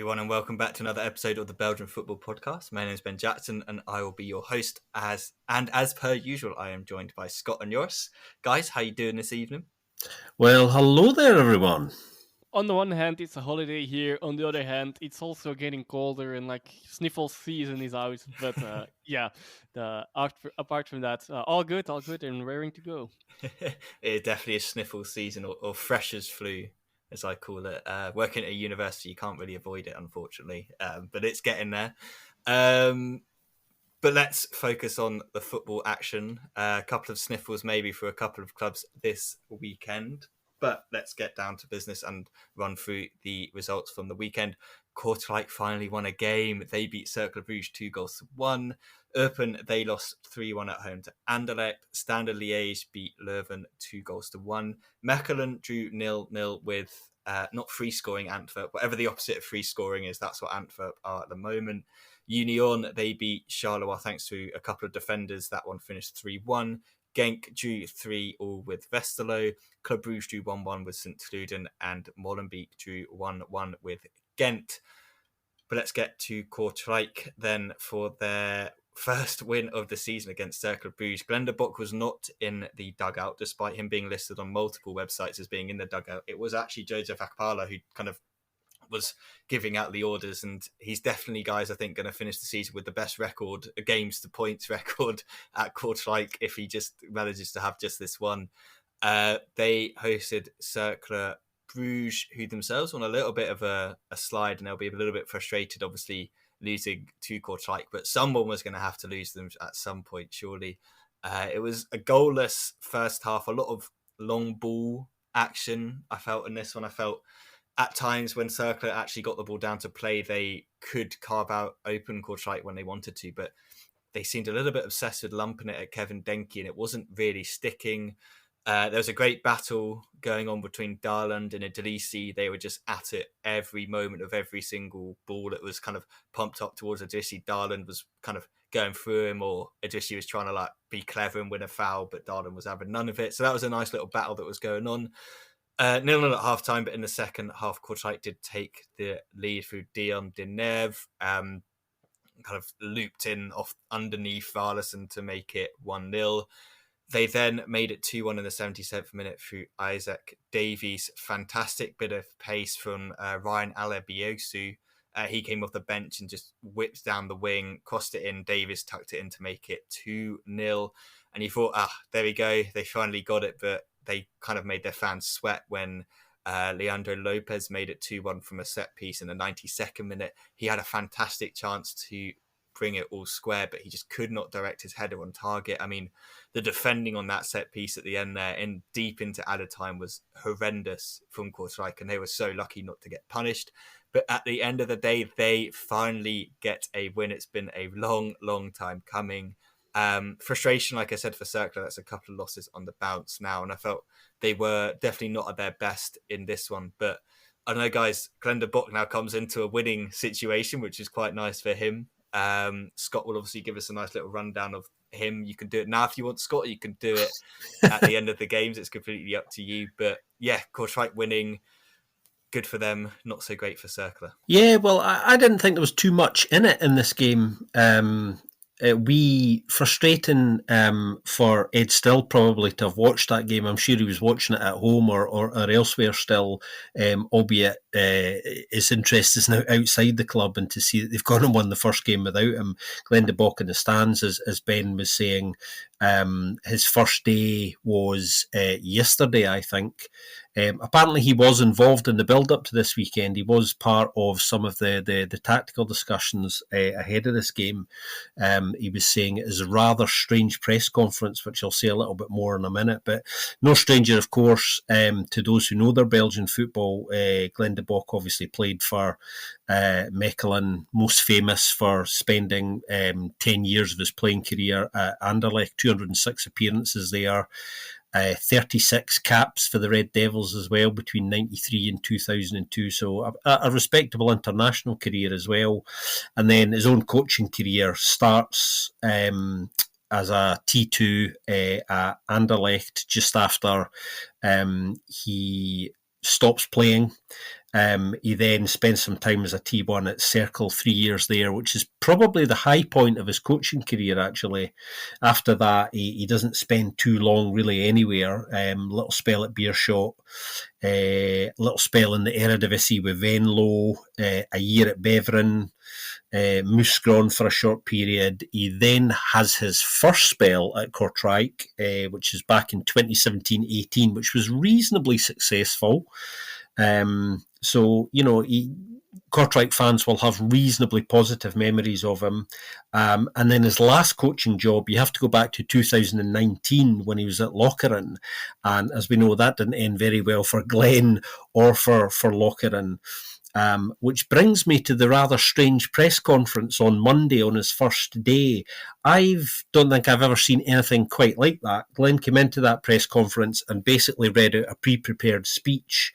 everyone, and welcome back to another episode of the Belgian Football Podcast. My name is Ben Jackson, and I will be your host. As per usual, I am joined by Scott and Joris. Guys, how you doing this evening? Well, hello there, everyone. On the one hand, it's a holiday here. On the other hand, it's also getting colder and sniffle season is out. But apart from that, all good and raring to go. It is definitely a sniffle season, or freshers flu, as I call it. Working at a university, you can't really avoid it, unfortunately, but it's getting there. But let's focus on the football action. A couple of sniffles maybe for a couple of clubs this weekend. But let's get down to business and run through the results from the weekend. Kortrijk finally won a game. They beat Cercle Bruges 2-1. Eupen, they lost 3-1 at home to Anderlecht. Standard Liège beat Leuven 2-1. Mechelen drew 0-0 with not free scoring Antwerp. Whatever the opposite of free scoring is, that's what Antwerp are at the moment. Union, they beat Charleroi thanks to a couple of defenders. That one finished 3-1. Genk drew 3-3 with Westerlo. Club Brugge drew 1-1 with St. Truden, and Molenbeek drew 1-1 with Ghent. But let's get to Kortrijk then for their first win of the season against Cercle Bruges. Glenn de Bock was not in the dugout, despite him being listed on multiple websites as being in the dugout. It was actually Joseph Akpala who kind of was giving out the orders, and he's definitely, guys, I think going to finish the season with the best record, a games to points record at Kortrijk if he just manages to have just this one. They hosted Cercle Bruges, who themselves on a little bit of a slide, and they'll be a little bit frustrated, obviously, losing to Kortrijk, but someone was going to have to lose them at some point, surely. It was a goalless first half, a lot of long ball action, I felt, in this one. I felt at times when Cercle actually got the ball down to play, they could carve out open Kortrijk when they wanted to, but they seemed a little bit obsessed with lumping it at Kevin Denke, and it wasn't really sticking. There was a great battle going on between Darland and Idrissi. They were just at it every moment of every single ball that was kind of pumped up towards Idrissi. Darland was kind of going through him, or Idrissi was trying to be clever and win a foul, but Darland was having none of it. So that was a nice little battle that was going on. 0-0 at half time, but in the second half, Kortrijk did take the lead through Dion Dinerve, kind of looped in off underneath Varlison to make it 1-0. They then made it 2-1 in the 77th minute through Isaac Davies. Fantastic bit of pace from Ryan Alebiosu. He came off the bench and just whipped down the wing, crossed it in. Davies tucked it in to make it 2-0. And you thought, there we go. They finally got it, but they kind of made their fans sweat when Leandro Lopez made it 2-1 from a set piece in the 92nd minute. He had a fantastic chance to bring it all square, but he just could not direct his header on target. I mean, the defending on that set piece at the end there and deep into added time was horrendous from Kortrijk, and they were so lucky not to get punished. But at the end of the day, they finally get a win. It's been a long, long time coming. Frustration, like I said, for Cercle, that's a couple of losses on the bounce now, and I felt they were definitely not at their best in this one. But I don't know, guys, Glenn de Bock now comes into a winning situation, which is quite nice for him. Scott will obviously give us a nice little rundown of him. You can do it now if you want, Scott. You can do it at the end of the games. It's completely up to you. But yeah, Kortrijk winning, good for them, not so great for Cercle. Yeah, well, I didn't think there was too much in it in this game. Frustrating for Ed Still probably to have watched that game. I'm sure he was watching it at home or elsewhere still, albeit his interest is now outside the club, and to see that they've gone and won the first game without him. Glenn de Bock in the stands, as Ben was saying, his first day was yesterday, I think. Apparently he was involved in the build-up to this weekend. He was part of some of the tactical discussions ahead of this game. He was saying it is a rather strange press conference, which I'll say a little bit more in a minute, but no stranger, of course, to those who know their Belgian football. Glenn de Bock obviously played for Mechelen, most famous for spending 10 years of his playing career at Anderlecht, 206 appearances there. 36 caps for the Red Devils as well between 93 and 2002, so a respectable international career as well. And then his own coaching career starts as a T2 at Anderlecht just after he stops playing. He then spent some time as a T1 at Cercle, 3 years there, which is probably the high point of his coaching career, actually. After that, he doesn't spend too long really anywhere. Little spell at Beerschot, little spell in the Eredivisie with Venlo, a year at Beveren, Mouscron for a short period. He then has his first spell at Kortrijk, which is back in 2017-18, which was reasonably successful. So, Kortrijk fans will have reasonably positive memories of him. And then his last coaching job, you have to go back to 2019 when he was at Lokeren. And as we know, that didn't end very well for Glenn or for Lokeren. Which brings me to the rather strange press conference on Monday on his first day. I don't think I've ever seen anything quite like that. Glenn came into that press conference and basically read out a pre-prepared speech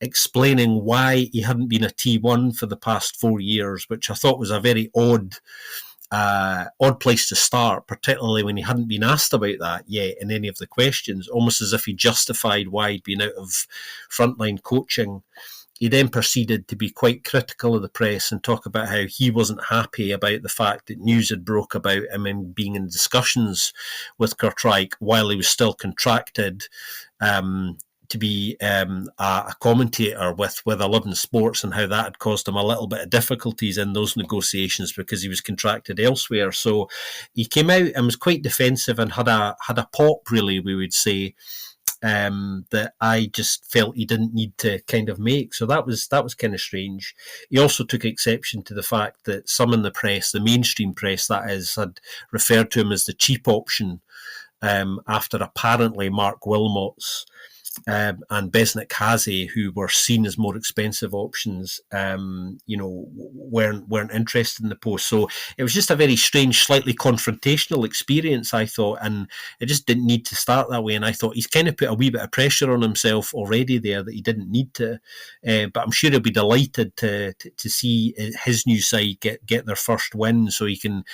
explaining why he hadn't been a T1 for the past 4 years, which I thought was a very odd place to start, particularly when he hadn't been asked about that yet in any of the questions, almost as if he justified why he'd been out of frontline coaching. He then proceeded to be quite critical of the press and talk about how he wasn't happy about the fact that news had broke about him and being in discussions with Kortrijk while he was still contracted to be a commentator with 11 Sports, and how that had caused him a little bit of difficulties in those negotiations because he was contracted elsewhere. So he came out and was quite defensive and had a pop, really, we would say, that I just felt he didn't need to kind of make. So that was kind of strange. He also took exception to the fact that some in the press, the mainstream press that is, had referred to him as the cheap option after apparently Mark Wilmots and Besnik Hazy, who were seen as more expensive options, weren't interested in the post. So it was just a very strange, slightly confrontational experience, I thought, and it just didn't need to start that way. And I thought he's kind of put a wee bit of pressure on himself already there that he didn't need to. But I'm sure he'll be delighted to see his new side get their first win, so he can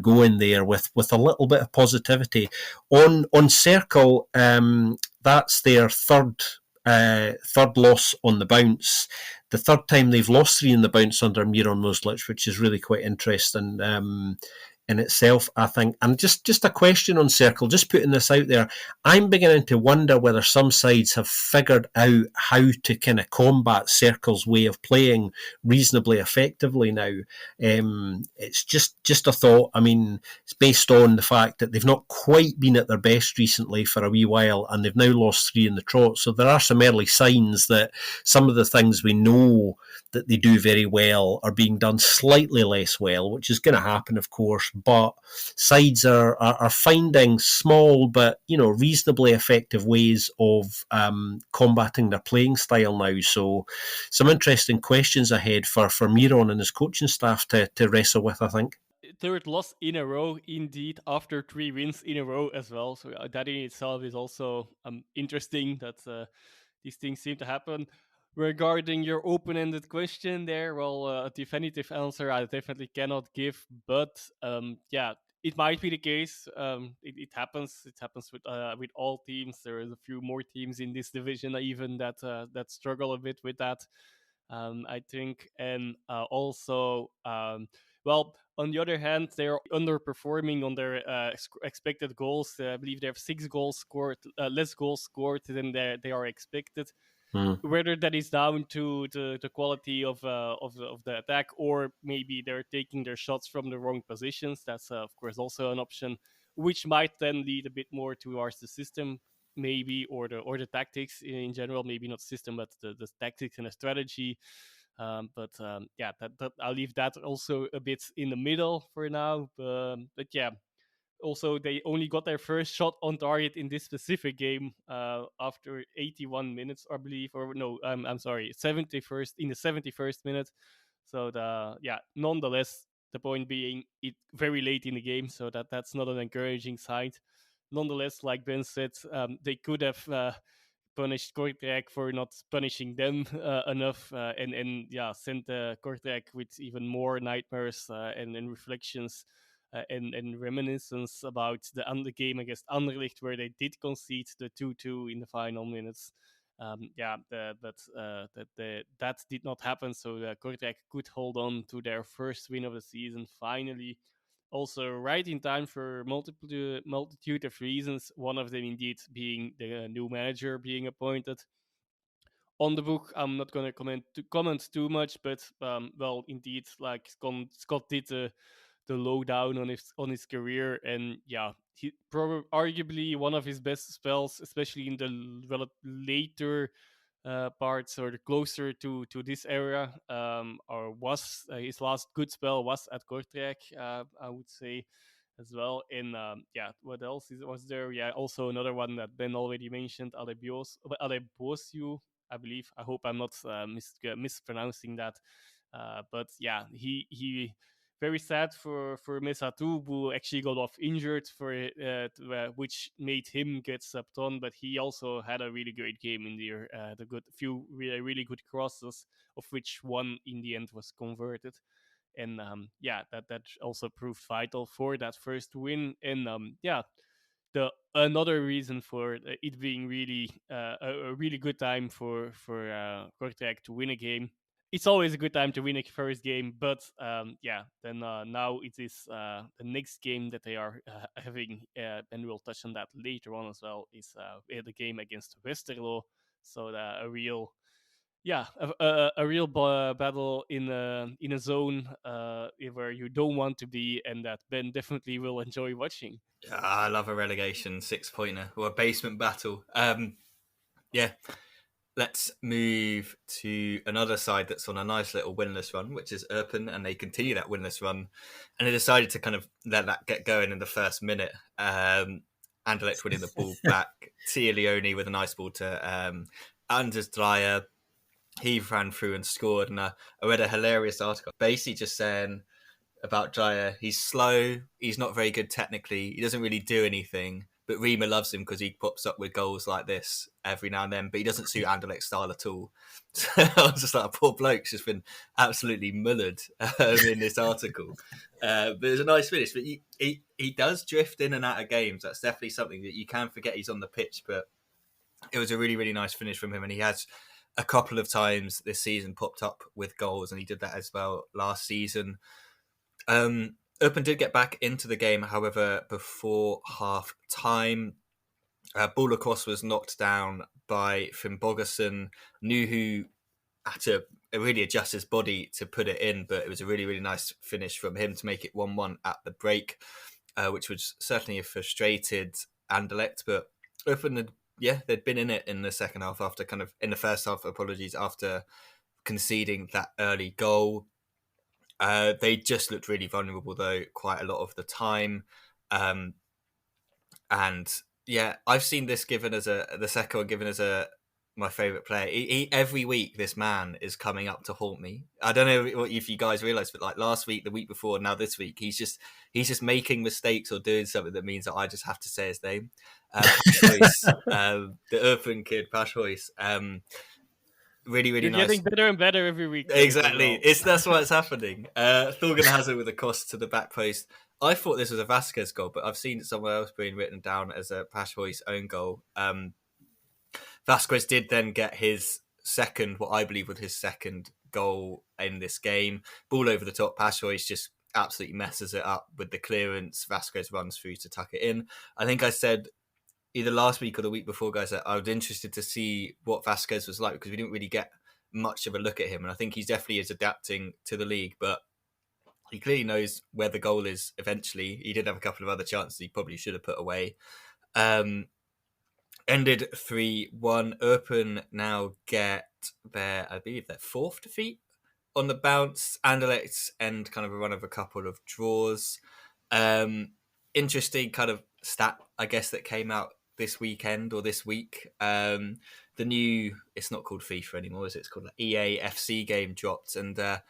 go in there with a little bit of positivity. On Cercle, that's their third loss on the bounce. The third time they've lost 3 in the bounce under Miron Muslic, which is really quite interesting in itself, I think. And just a question on Cercle, just putting this out there, I'm beginning to wonder whether some sides have figured out how to kind of combat Cercle's way of playing reasonably effectively now. It's just a thought. I mean, it's based on the fact that they've not quite been at their best recently for a wee while, and they've now lost 3 in the trot. So there are some early signs that some of the things we know that they do very well are being done slightly less well, which is going to happen, of course. But sides are finding small but reasonably effective ways of combating their playing style now. So some interesting questions ahead for Miron and his coaching staff to wrestle with, I think. Third loss in a row, indeed, after 3 wins in a row as well. So that in itself is also interesting that these things seem to happen. Regarding your open-ended question there, well, a definitive answer I definitely cannot give, but it might be the case. It happens. It happens with all teams. There is a few more teams in this division even that struggle a bit with that. I think, and also, well, on the other hand, they're underperforming on their expected goals. I believe they have 6 goals scored, less goals scored than they are expected. Whether that is down to the quality of the attack, or maybe they're taking their shots from the wrong positions, that's of course also an option, which might then lead a bit more towards the system, maybe, or the tactics in general. Maybe not system, but the tactics and the strategy. That I'll leave that also a bit in the middle for now. But yeah. Also, they only got their first shot on target in this specific game after 81 minutes, I believe. Or no, I'm sorry, 71st in the 71st minute. So nonetheless, the point being, it very late in the game, so that's not an encouraging sign. Nonetheless, like Ben said, they could have punished Kortrijk for not punishing them enough, and sent Kortrijk with even more nightmares and reflections and reminiscence about the game against Anderlecht, where they did concede the 2-2 in the final minutes. that did not happen. So Kortrijk could hold on to their first win of the season finally. Also, right in time for multitude of reasons. One of them, indeed, being the new manager being appointed. On the book, I'm not going to comment too much, but well, indeed, like Scott did the lowdown on his career, and yeah, he probably arguably one of his best spells, especially in the later parts or the closer to this era, or was his last good spell was at Kortrijk, I would say as well. And yeah, what else was there? Yeah, also another one that Ben already mentioned, Alebosiu, I believe. I hope I'm not mispronouncing that. But yeah, he very sad for Mesatu, who actually got off injured which made him get subbed on. But he also had a really great game in there. The few really good crosses, of which one in the end was converted. And yeah, that also proved vital for that first win. And yeah, the another reason for it being really a really good time for Kortrijk to win a game. It's always a good time to win a first game, but yeah, then now it is the next game that they are having, and we'll touch on that later on as well, is the game against Westerlo. So a real a real battle in a zone where you don't want to be, and that Ben definitely will enjoy watching. Yeah, I love a relegation 6-pointer or a basement battle. Yeah, let's move to another side that's on a nice little winless run, which is Eupen, and they continue that winless run, and they decided to kind of let that get going in the first minute. Anderlecht winning the ball back. Tia Leone with a nice ball to Anders Dreyer. He ran through and scored, and I read a hilarious article basically just saying about Dreyer, he's slow, he's not very good technically, he doesn't really do anything, but Rima loves him because he pops up with goals like this every now and then, but he doesn't suit Anderlecht's style at all. So I was just like, poor bloke's just been absolutely mullered in this article. But it was a nice finish, but he does drift in and out of games. That's definitely something that you can forget he's on the pitch, but it was a really, really nice finish from him, and he has a couple of times this season popped up with goals, and he did that as well last season. Eupen did get back into the game, however, before half time. Ball across was knocked down by Finn Bogerson. Nuhu had to really adjust his body to put it in, but it was a really, really nice finish from him to make it 1-1 at the break, which was certainly a frustrated Anderlecht. But Eupen, they'd been in it in the second half in the first half, after conceding that early goal. They just looked really vulnerable, though, quite a lot of the time. And yeah, I've seen this given as my favourite player. He every week, this man is coming up to haunt me. I don't know if you guys realise, but like last week, the week before, now this week, he's just making mistakes or doing something that means that I just have to say his name. The Eupen kid, Patro Eisden. Really, really You're nice. Getting better and better every week. Exactly. That's why it's happening. Thorgan Hazard with a cross to the back post. I thought this was a Vasquez goal, but I've seen it somewhere else being written down as a Pashoy's own goal. Vasquez did then get his second, what I believe was his second goal in this game. Ball over the top. Pashoy's just absolutely messes it up with the clearance. Vasquez runs through to tuck it in. I think I said either last week or the week before, guys, that I was interested to see what Vasquez was like because we didn't really get much of a look at him. And I think he definitely is adapting to the league, but he clearly knows where the goal is eventually. He did have a couple of other chances he probably should have put away. Ended 3-1. Eupen now get their fourth defeat on the bounce. Anderlecht end kind of a run of a couple of draws. Interesting kind of stat, I guess, that came out this weekend or this week. The new, it's not called FIFA anymore, is it? It's called like EA FC game dropped, and I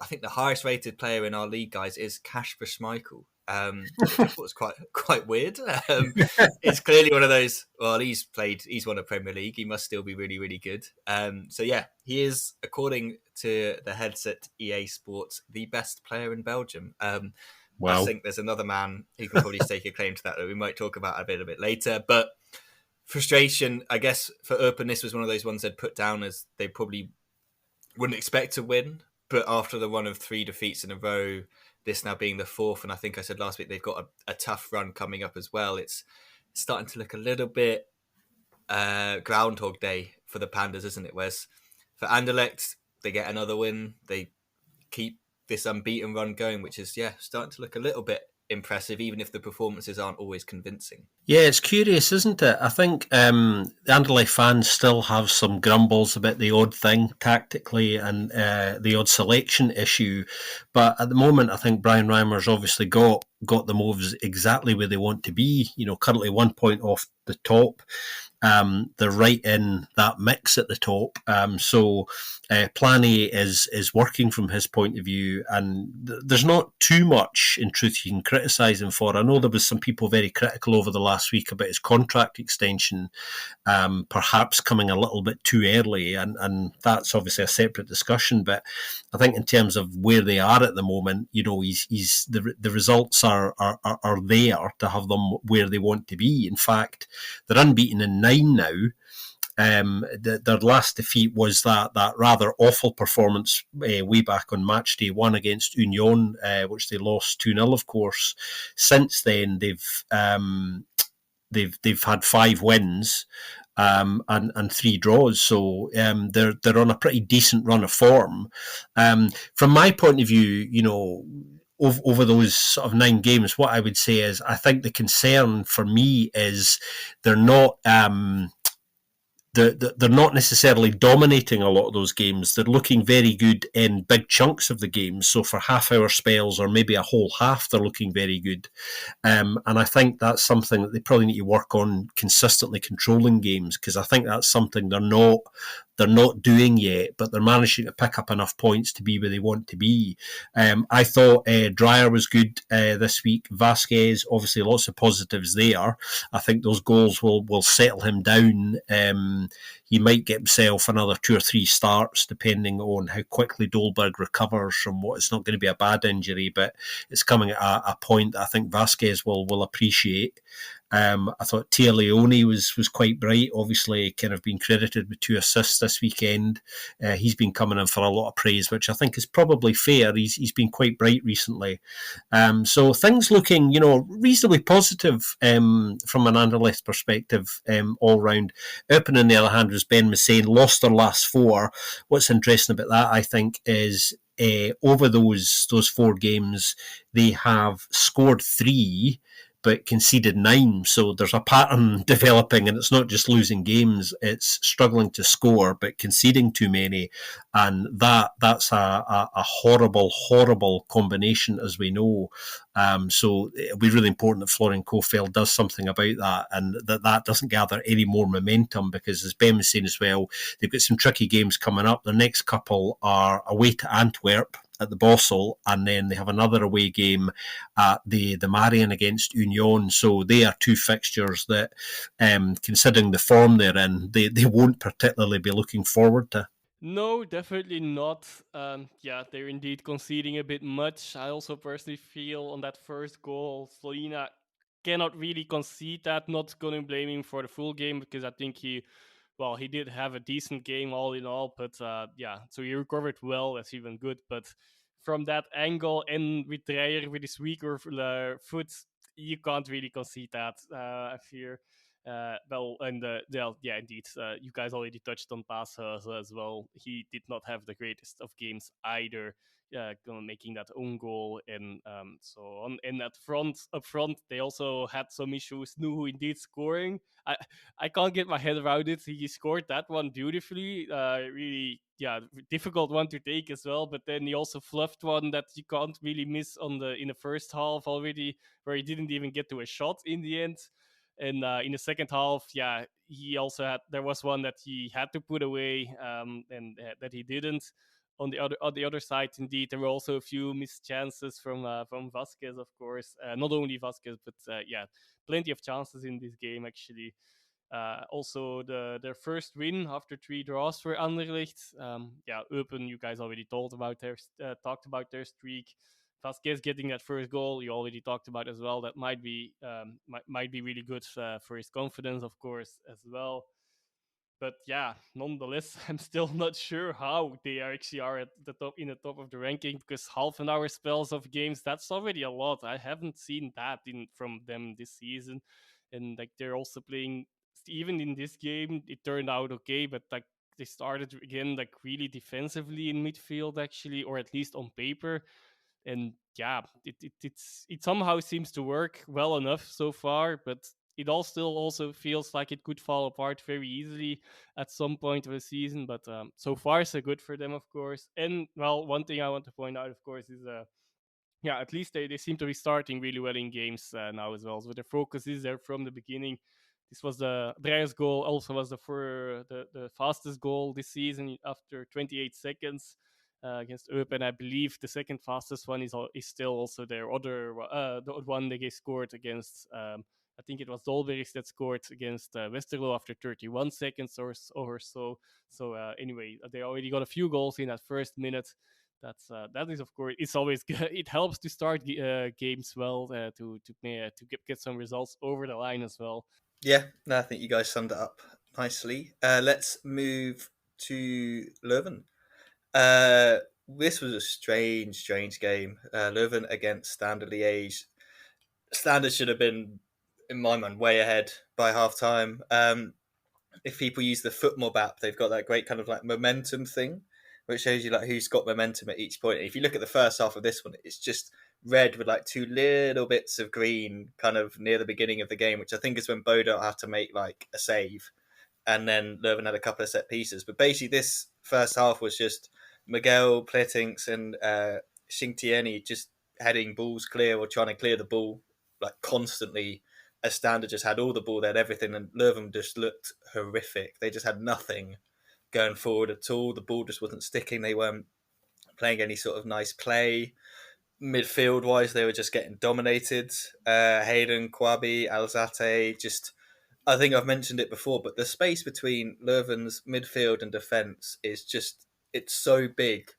think the highest rated player in our league, guys, is Kasper Schmeichel. I thought it was quite weird. It's clearly one of those. Well, he's won a Premier League. He must still be really, really good. So yeah, he is, according to the headset EA Sports, the best player in Belgium. Wow. I think there's another man who can probably stake a claim to that we might talk about a bit later. But frustration, I guess, for Eupen, this was one of those ones they'd put down as they probably wouldn't expect to win. But after the run of 3 defeats in a row, this now being the 4th, and I think I said last week they've got a tough run coming up as well. It's starting to look a little bit Groundhog Day for the Pandas, isn't it, Wes? For Anderlecht, they get another win. They keep this unbeaten run going, which is, starting to look a little bit impressive, even if the performances aren't always convincing. Yeah, it's curious, isn't it? I think the Anderlecht fans still have some grumbles about the odd thing tactically and the odd selection issue. But at the moment, I think Brian Reimer's obviously got the moves exactly where they want to be. Currently 1 point off the top. They're right in that mix at the top. So Plan A is working from his point of view, and there's not too much, in truth, you can criticise him for. I know there was some people very critical over the last week about his contract extension, perhaps coming a little bit too early, and that's obviously a separate discussion. But I think in terms of where they are at the moment, he's the results are there to have them where they want to be. In fact, they're unbeaten in 9 now. Their last defeat was that rather awful performance way back on Matchday 1 against Union, which they lost 2-0, of course. Since then, they've had 5 wins and 3 draws, so they're on a pretty decent run of form. From my point of view, over those sort of 9 games, what I would say is I think the concern for me is they're not they're not necessarily dominating a lot of those games. They're looking very good in big chunks of the games. So for half-hour spells or maybe a whole half, they're looking very good. And I think that's something that they probably need to work on, consistently controlling games, because I think that's something they're not doing yet, but they're managing to pick up enough points to be where they want to be. I thought Dreyer was good this week. Vasquez, obviously lots of positives there. I think those goals will settle him down. He might get himself another 2 or 3 starts, depending on how quickly Dolberg recovers from what is not going to be a bad injury, but it's coming at a point that I think Vasquez will appreciate. I thought Tia Leone was quite bright, obviously kind of been credited with 2 assists this weekend. He's been coming in for a lot of praise, which I think is probably fair. He's been quite bright recently. So things looking, reasonably positive from an Anderlecht perspective all round. Eupen, on the other hand, was Ben Messane, lost their last 4. What's interesting about that, I think, is over those 4 games, they have scored 3 but conceded 9. So there's a pattern developing, and it's not just losing games, it's struggling to score but conceding too many. And that's a horrible, horrible combination, as we know. So it'll be really important that Florian Kohfeldt does something about that, and that doesn't gather any more momentum, because, as Ben was saying as well, they've got some tricky games coming up. The next couple are away to Antwerp at the Bossel, and then they have another away game at the Marion against Union. So they are 2 fixtures that, considering the form they're in, they won't particularly be looking forward to. No, definitely not. They're indeed conceding a bit much. I also personally feel on that first goal, Slonina cannot really concede that. Not going to blame him for the full game, because I think he did have a decent game all in all. But so he recovered well. That's even good. But from that angle, and with Dreyer with his weaker foot, you can't really concede that, I fear. Indeed. You guys already touched on Passhauser as well. He did not have the greatest of games either, making that own goal, and so on. And up front, they also had some issues. Nuhu indeed scoring. I can't get my head around it. He scored that one beautifully. Really, difficult one to take as well. But then he also fluffed one that you can't really miss in the first half already, where he didn't even get to a shot in the end. And in the second half, he also there was one that he had to put away, and that he didn't. On the other side, indeed, there were also a few missed chances from Vasquez, of course. Not only Vasquez, but plenty of chances in this game actually. Also, their first win after 3 draws for Anderlecht. Eupen, you guys already talked about their streak. Vasquez getting that first goal, you already talked about as well. That might be really good for his confidence, of course, as well. But yeah, nonetheless, I'm still not sure how they actually are at the top in the top of the ranking, because half an hour spells of games, that's already a lot. I haven't seen that from them this season, and like they're also playing. Even in this game, it turned out okay, but like they started again like really defensively in midfield actually, or at least on paper. And yeah, it somehow seems to work well enough so far, but it all still also feels like it could fall apart very easily at some point of the season. But so far so good for them, of course. And well, one thing I want to point out, of course, is yeah, at least they seem to be starting really well in games now as well. So their focus is there from the beginning. This was the Breye's goal, also was the fastest goal this season after 28 seconds against Eupen. I believe the second fastest one is still also their other the one they scored against. I think it was Dolbergs that scored against Westerlo after 31 seconds or so. So anyway, they already got a few goals in that first minute. That is, of course, it's always good. It helps to start games well to get some results over the line as well. Yeah, no, I think you guys summed it up nicely. Let's move to Leuven. This was a strange game. Leuven against Standard Liège. Standard should have been, in my mind, way ahead by half time. If people use the FootMob app, they've got that great kind of like momentum thing, which shows you like who's got momentum at each point. And if you look at the first half of this one, it's just red with like two little bits of green kind of near the beginning of the game, which I think is when Bodo had to make like a save. And then Leuven had a couple of set pieces. But basically this first half was just Miguel, Pletinks and Xingtieni just heading balls clear or trying to clear the ball like constantly. As Standard just had all the ball, they had everything, and Leuven just looked horrific. They just had nothing going forward at all. The ball just wasn't sticking. They weren't playing any sort of nice play. Midfield wise, they were just getting dominated. Hayden, Kwabi, Alzate, just I think I've mentioned it before, but the space between Leuven's midfield and defence is just it's so big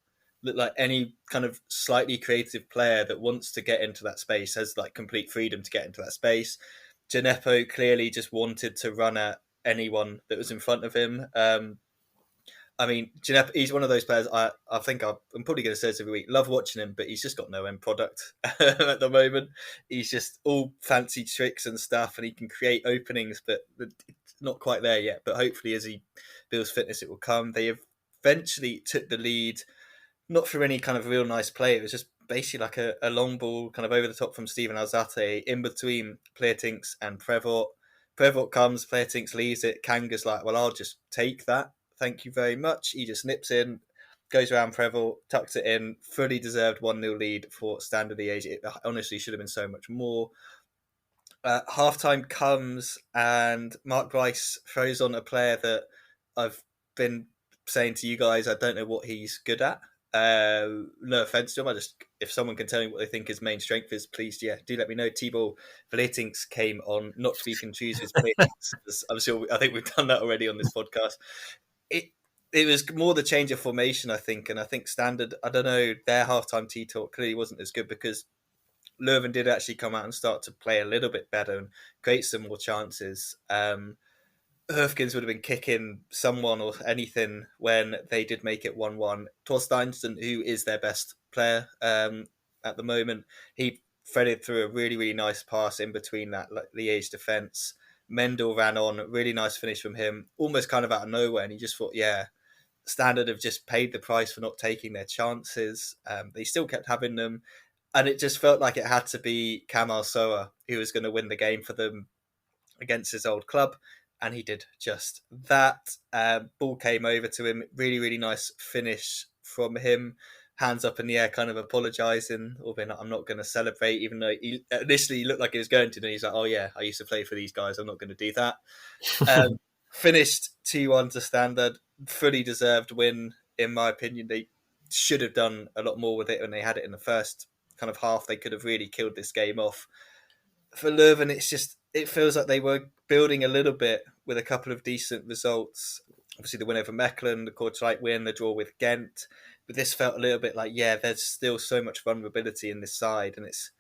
that like any kind of slightly creative player that wants to get into that space has like complete freedom to get into that space. Gineppo clearly just wanted to run at anyone that was in front of him. I mean, Gineppo, he's one of those players I think I'm probably going to say this every week. Love watching him, but he's just got no end product at the moment. He's just all fancy tricks and stuff, and he can create openings, but it's not quite there yet. But hopefully, as he builds fitness, it will come. They eventually took the lead, not through any kind of real nice play. It was just basically like a long ball kind of over the top from Steven Alzate in between Pletinks and Prevot. Prevot comes, Pletinks leaves it. Kanga's like, well, I'll just take that. Thank you very much. He just nips in, goes around Prevot, tucks it in. Fully deserved 1-0 lead for Standard Liège. It honestly should have been so much more. Half-time comes and Mark Bryce throws on a player that I've been saying to you guys, I don't know what he's good at. No offense to him. If someone can tell me what they think his main strength is, please, do let me know. Thibaut Vletinks came on, not to be confused with Vletinks. I'm sure I think we've done that already on this podcast. It was more the change of formation, I think, and I think Standard. I don't know. Their halftime tea talk clearly wasn't as good because Leuven did actually come out and start to play a little bit better and create some more chances. Hurfkins would have been kicking someone or anything when they did make it 1-1. Torsteinsen, who is their best player at the moment, he threaded through a really, really nice pass in between that Liège defence. Mendel ran on, really nice finish from him, almost kind of out of nowhere, and he just thought, Standard have just paid the price for not taking their chances. They still kept having them, and it just felt like it had to be Kamal Soa who was going to win the game for them against his old club. And he did just that. Ball came over to him. Really, really nice finish from him. Hands up in the air, kind of apologising, or being like, I'm not going to celebrate, even though he initially looked like he was going to. Then he's like, oh yeah, I used to play for these guys. I'm not going to do that. Finished 2-1 to Standard. Fully deserved win, in my opinion. They should have done a lot more with it when they had it in the first kind of half. They could have really killed this game off. For Leuven, it feels like they were building a little bit with a couple of decent results. Obviously, the win over Mechelen, the Kortrijk win, the draw with Ghent. But this felt a little bit like, yeah, there's still so much vulnerability in this side, and it's,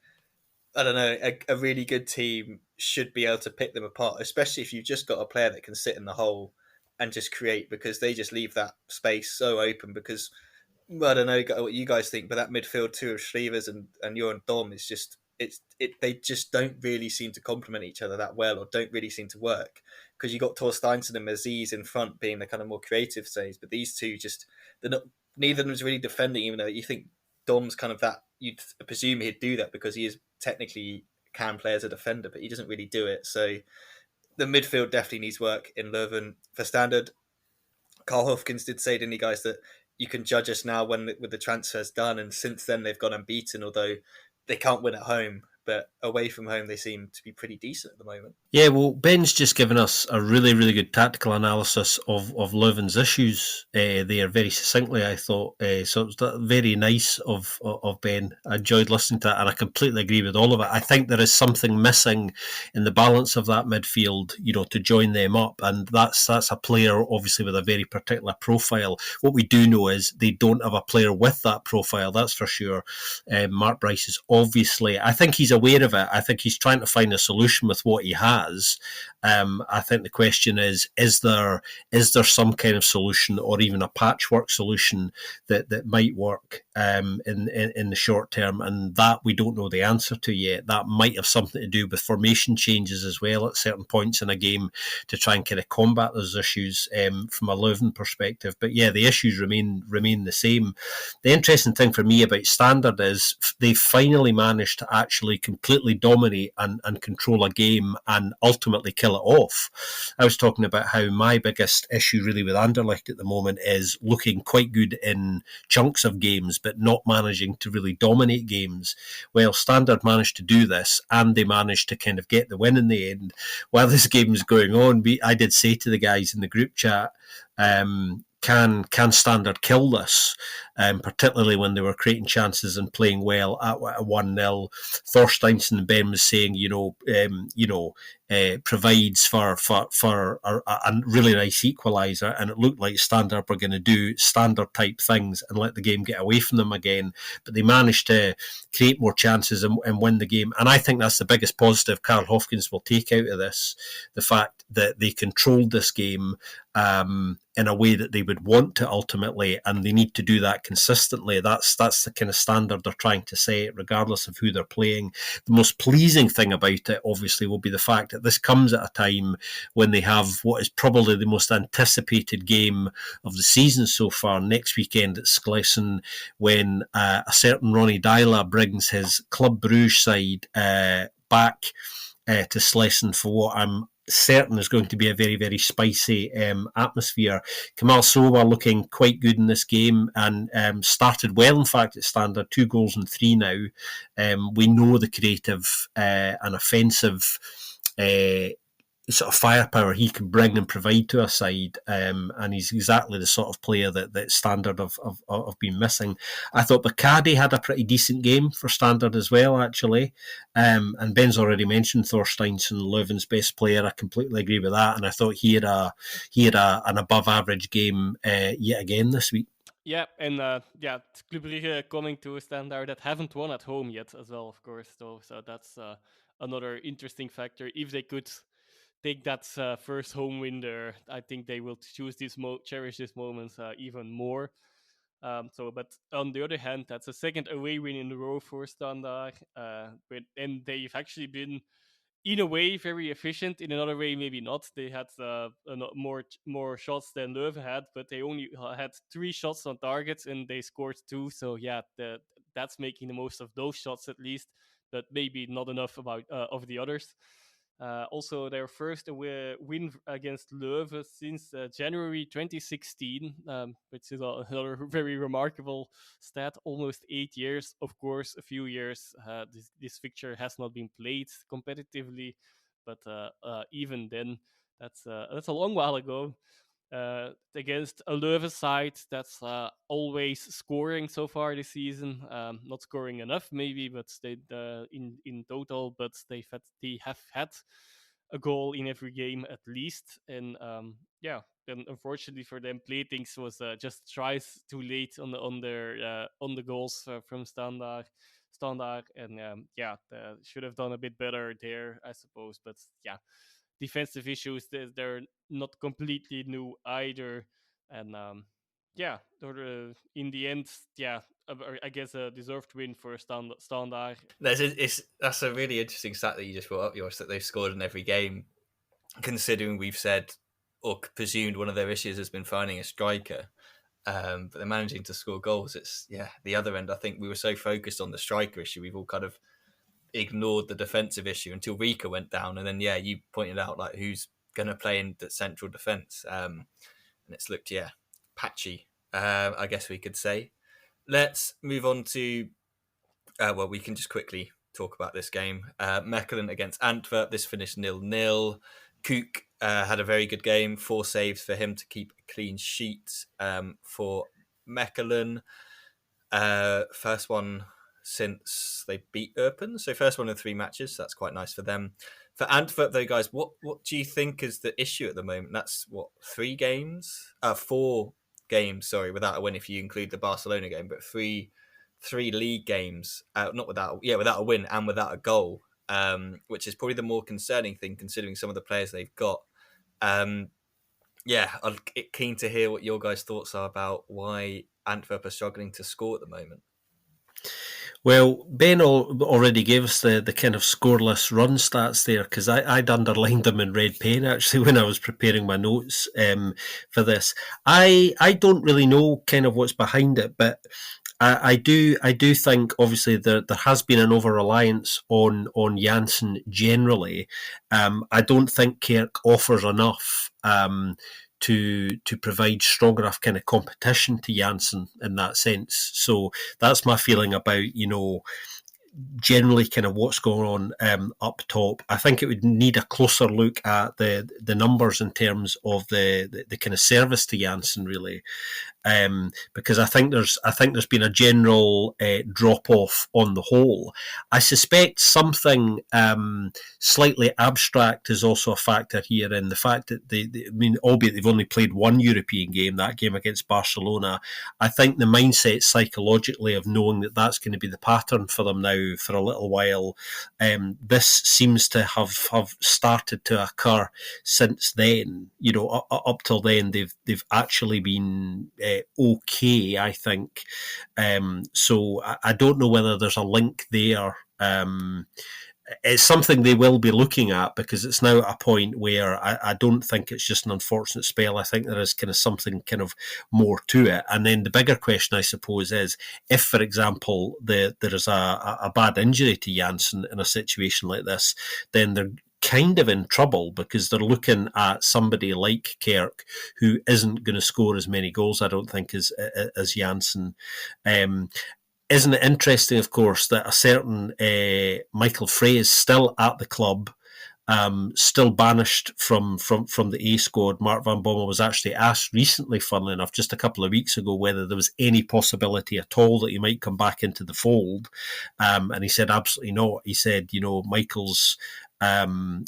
I don't know, a really good team should be able to pick them apart, especially if you've just got a player that can sit in the hole and just create, because they just leave that space so open. Because, well, I don't know what you guys think, but that midfield two of Schlevers and Joran Dom is just, they just don't really seem to complement each other that well, or don't really seem to work. Because you got Torsteinson and Aziz in front being the kind of more creative saves, but these two just, they're not, neither of them is really defending, even though you think Dom's kind of that, you'd presume he'd do that because he is technically can play as a defender, but he doesn't really do it. So the midfield definitely needs work in Leuven. For Standard, Carl Hofkins did say, didn't he, guys, that you can judge us now when with the transfers done, and since then they've gone unbeaten, although they can't win at home, but away from home they seem to be pretty decent at the moment. Yeah, well, Ben's just given us a really, really good tactical analysis of Leuven's issues there very succinctly, I thought. So it was very nice of Ben. I enjoyed listening to that, and I completely agree with all of it. I think there is something missing in the balance of that midfield, to join them up, and that's a player, obviously, with a very particular profile. What we do know is they don't have a player with that profile, that's for sure. Mark Bryce is obviously, I think he's aware of it. I think he's trying to find a solution with what he has. I think the question is there some kind of solution, or even a patchwork solution that might work in the short term, and that we don't know the answer to yet. That might have something to do with formation changes as well at certain points in a game to try and kind of combat those issues from a Leuven perspective. But yeah, the issues remain the same. The interesting thing for me about Standard is they finally managed to actually completely dominate and control a game and ultimately kill it off. I was talking about how my biggest issue really with Anderlecht at the moment is looking quite good in chunks of games but not managing to really dominate games. Well, Standard managed to do this, and they managed to kind of get the win in the end. While this game was going on, I did say to the guys in the group chat, can Standard kill this? Particularly when they were creating chances and playing well at 1-0. Thorsteinson and Ben was saying, provides for a really nice equaliser, and it looked like Standard were going to do Standard type things and let the game get away from them again. But they managed to create more chances and win the game. And I think that's the biggest positive Karl Hofkins will take out of this, the fact that they controlled this game in a way that they would want to ultimately, and they need to do that consistently. That's the kind of standard they're trying to set, regardless of who they're playing. The most pleasing thing about it, obviously, will be the fact that this comes at a time when they have what is probably the most anticipated game of the season so far next weekend at Schlesien, when a certain Ronnie Deila brings his Club Bruges side back to Schlesien for what I'm certain is going to be a very, very spicy atmosphere. Kamal Sowa looking quite good in this game, and started well, in fact, at Standard, 2 goals and 3 now. We know the creative and offensive sort of firepower he can bring and provide to a side, and he's exactly the sort of player that Standard have been missing. I thought Bacardi had a pretty decent game for Standard as well, actually, and Ben's already mentioned Thorsteinson, Leuven's best player. I completely agree with that, and I thought he had an above average game yet again this week. Yeah, and Club Brugge coming to a Standard that haven't won at home yet as well, of course. So that's another interesting factor. If they could take that first home win there, I think they will cherish these moments even more. But on the other hand, that's a second away win in a row for Standard. And they've actually been, in a way, very efficient. In another way, maybe not. They had more shots than Leuven had, but they only had 3 shots on targets and they scored 2. So yeah, that's making the most of those shots at least, but maybe not enough of the others. Also, their first win against Leuven since January 2016, which is another very remarkable stat. Almost 8 years. Of course, a few years this fixture has not been played competitively, but even then, that's a long while ago. Against a Leuven side that's always scoring so far this season. Not scoring enough, maybe, but they in total, but they have had a goal in every game at least. And and unfortunately for them, Platings was just tries too late on the goals from Standard, and should have done a bit better there, I suppose. But yeah, defensive issues, they're not completely new either, and in the end, I guess a deserved win for Standard. That's a really interesting stat that you just brought up, Yours, that they've scored in every game, considering we've said or presumed one of their issues has been finding a striker. But they're managing to score goals. It's the other end. I think we were so focused on the striker issue, we've all kind of ignored the defensive issue until Rika went down, and then you pointed out like who's going to play in the central defence, and it's looked patchy. I guess we could say. Let's move on to we can just quickly talk about this game. Mechelen against Antwerp. This finished 0-0. Kook had a very good game. 4 saves for him to keep a clean sheet for Mechelen. First one since they beat Eupen. So first one in 3 matches. So that's quite nice for them. For Antwerp, though, guys, what do you think is the issue at the moment? That's 4 games, without a win if you include the Barcelona game, but three league games, not without a win and without a goal, which is probably the more concerning thing considering some of the players they've got. I'm keen to hear what your guys' thoughts are about why Antwerp are struggling to score at the moment. Well, Ben already gave us the kind of scoreless run stats there, because I'd underlined them in red pen actually when I was preparing my notes for this. I don't really know kind of what's behind it, but I do think obviously there has been an over reliance on Janssen generally. I don't think Kerk offers enough to provide strong enough kind of competition to Janssen in that sense. So that's my feeling about generally kind of what's going on up top. I think it would need a closer look at the numbers in terms of the kind of service to Janssen really. Because I think there's been a general drop off on the whole. I suspect something slightly abstract is also a factor here in the fact that albeit they've only played one European game, that game against Barcelona. I think the mindset psychologically of knowing that that's going to be the pattern for them now for a little while, this seems to have started to occur since then. Up till then they've actually been okay, I think. So I don't know whether there's a link there. It's something they will be looking at, because it's now at a point where I don't think it's just an unfortunate spell. I think there is kind of something kind of more to it. And then the bigger question, I suppose, is if, for example, there is a bad injury to Janssen in a situation like this, then they're kind of in trouble, because they're looking at somebody like Kerk who isn't going to score as many goals, I don't think, as Janssen. Isn't it interesting, of course, that a certain Michael Frey is still at the club, still banished from the A squad? Mark Van Bommel was actually asked recently, funnily enough, just a couple of weeks ago, whether there was any possibility at all that he might come back into the fold. And he said absolutely not. He said, Michael's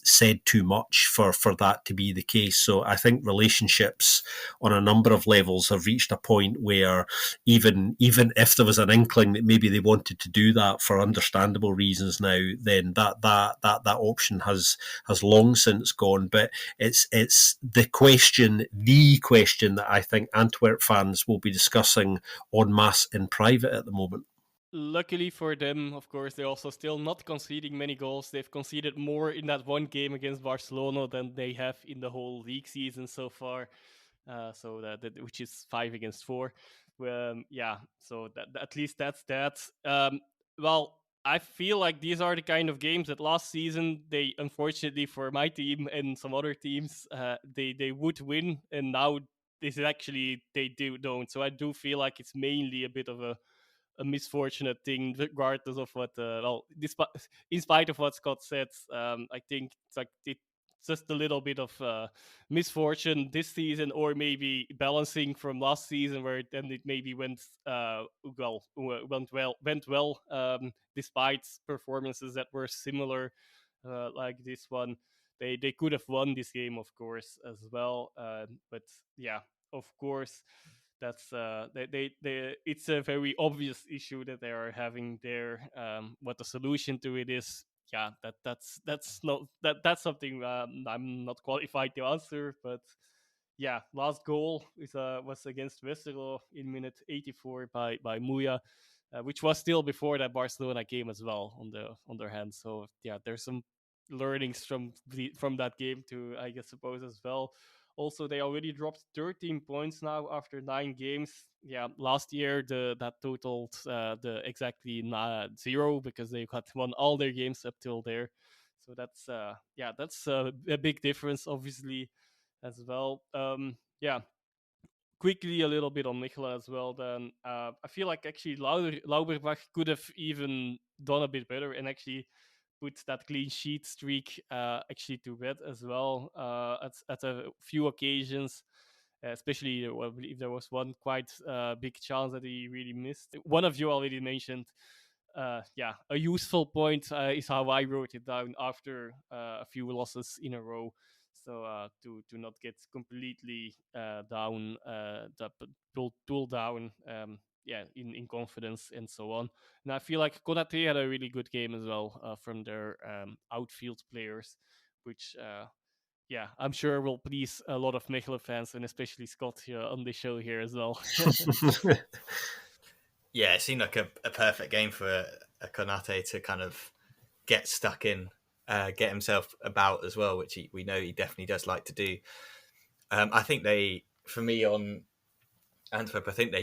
said too much for that to be the case. So I think relationships on a number of levels have reached a point where even if there was an inkling that maybe they wanted to do that for understandable reasons now, then that option has long since gone. But it's the question that I think Antwerp fans will be discussing en masse in private at the moment. Luckily for them, of course, they're also still not conceding many goals. They've conceded more in that one game against Barcelona than they have in the whole league season so far. So that which is 5-4. So that at least that's that. Well, I feel like these are the kind of games that last season they, unfortunately for my team and some other teams, they would win, and now this is actually they don't. So I do feel like it's mainly a bit of a misfortunate thing, regardless of what. In spite of what Scott said, I think it's like it's just a little bit of misfortune this season, or maybe balancing from last season, where then it maybe went well, despite performances that were similar, like this one. they could have won this game, of course, as well. But yeah, of course, that's it's a very obvious issue that they are having there. What the solution to it is, yeah, that's something I'm not qualified to answer. But yeah, last goal was against Westerlo in minute 84 by Muya, which was still before that Barcelona game as well on their hands. So yeah, there's some learnings from that game to, I guess, suppose as well. Also, they already dropped 13 points now after 9 games. Yeah, last year that totaled the exactly 0 because they had won all their games up till there. So that's a big difference, obviously, as well. Yeah, quickly a little bit on Michela as well. Then I feel like actually Lauberbach could have even done a bit better and actually put that clean sheet streak actually to bed as well at a few occasions. Especially, I believe there was one quite big chance that he really missed. One of you already mentioned. Yeah, a useful point is how I wrote it down after a few losses in a row. So to not get completely down, pulled down, yeah, in confidence and so on. And I feel like Konate had a really good game as well from their outfield players, which yeah, I'm sure will please a lot of Mechelen fans and especially Scott here on the show here as well. Yeah, it seemed like a perfect game for a Konate to kind of get stuck in, get himself about as well, which we know he definitely does like to do. I think for me on Antwerp, I think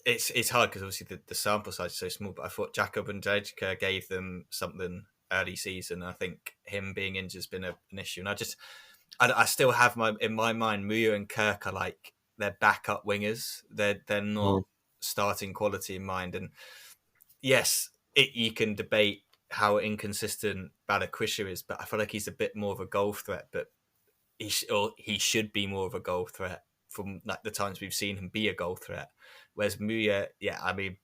it's hard because obviously the sample size is so small, but I thought Jacob and Dredge gave them something early season. I think him being injured has been an issue. And I still have in my mind, Muya and Kirk are like, they're backup wingers. They're not starting quality in mind. And yes, you can debate how inconsistent Balikwisha is, but I feel like he's a bit more of a goal threat, but he should be more of a goal threat from like the times we've seen him be a goal threat. Whereas Muya, yeah, I mean,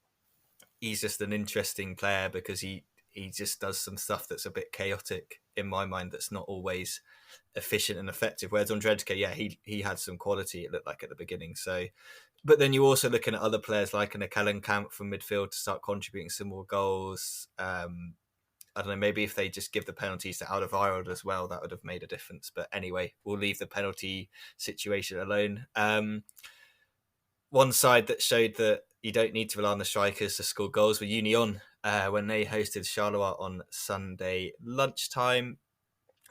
he's just an interesting player because he just does some stuff that's a bit chaotic in my mind, that's not always efficient and effective. Whereas on Dredge, yeah, he had some quality, it looked like at the beginning. So, but then you're also looking at other players like an Camp from midfield to start contributing some more goals. I don't know, maybe if they just give the penalties to Alderweireld as well, that would have made a difference. But anyway, we'll leave the penalty situation alone. One side that showed that you don't need to rely on the strikers to score goals were Union when they hosted Charleroi on Sunday lunchtime.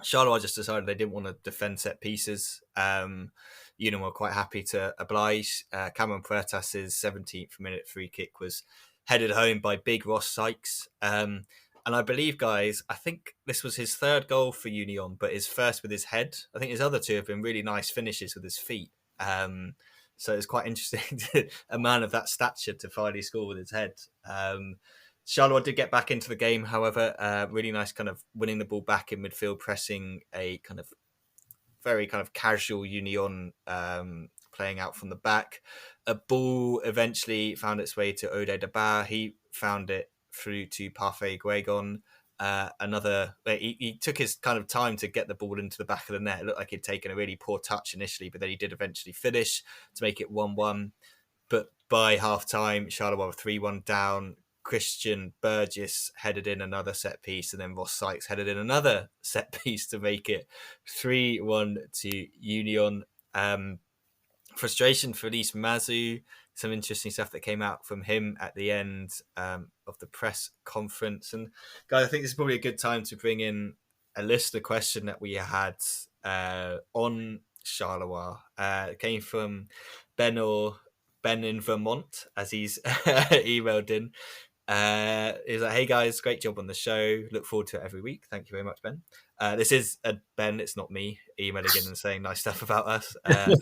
Charleroi just decided they didn't want to defend set pieces. Union were quite happy to oblige. Cameron Puertas' 17th minute free kick was headed home by big Ross Sykes. And I believe, guys, I think this was his third goal for Union, but his first with his head. I think his other two have been really nice finishes with his feet. So it's quite interesting a man of that stature to finally score with his head. Charleroi did get back into the game, however, really nice kind of winning the ball back in midfield, pressing a kind of very kind of casual Union playing out from the back. A ball eventually found its way to Ode Dabar. He found it through to Parfait Guegon. He took his kind of time to get the ball into the back of the net. It looked like he'd taken a really poor touch initially, but then he did eventually finish to make it 1-1. But by half time, Charleroi were 3-1 down. Christian Burgess headed in another set piece, and then Ross Sykes headed in another set piece to make it 3-1 to Union. Frustration for Elise Mazu. Some interesting stuff that came out from him at the end of the press conference. And guys, I think this is probably a good time to bring in a listener question that we had on Charleroi. It came from Ben in Vermont, as he's emailed in. He's like, hey guys, great job on the show. Look forward to it every week. Thank you very much, Ben. This is Ben, it's not me, emailing in and saying nice stuff about us.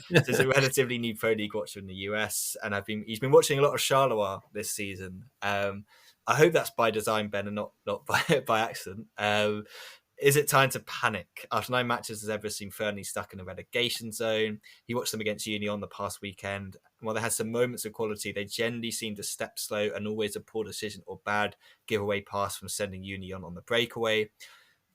This is a relatively new Pro League watcher in the US, and he's been watching a lot of Charleroi this season. I hope that's by design, Ben, and not by accident. Is it time to panic? After 9 matches, has ever seen Fernley stuck in a relegation zone? He watched them against Union the past weekend. And while they had some moments of quality, they generally seemed to step slow and always a poor decision or bad giveaway pass from sending Union on the breakaway.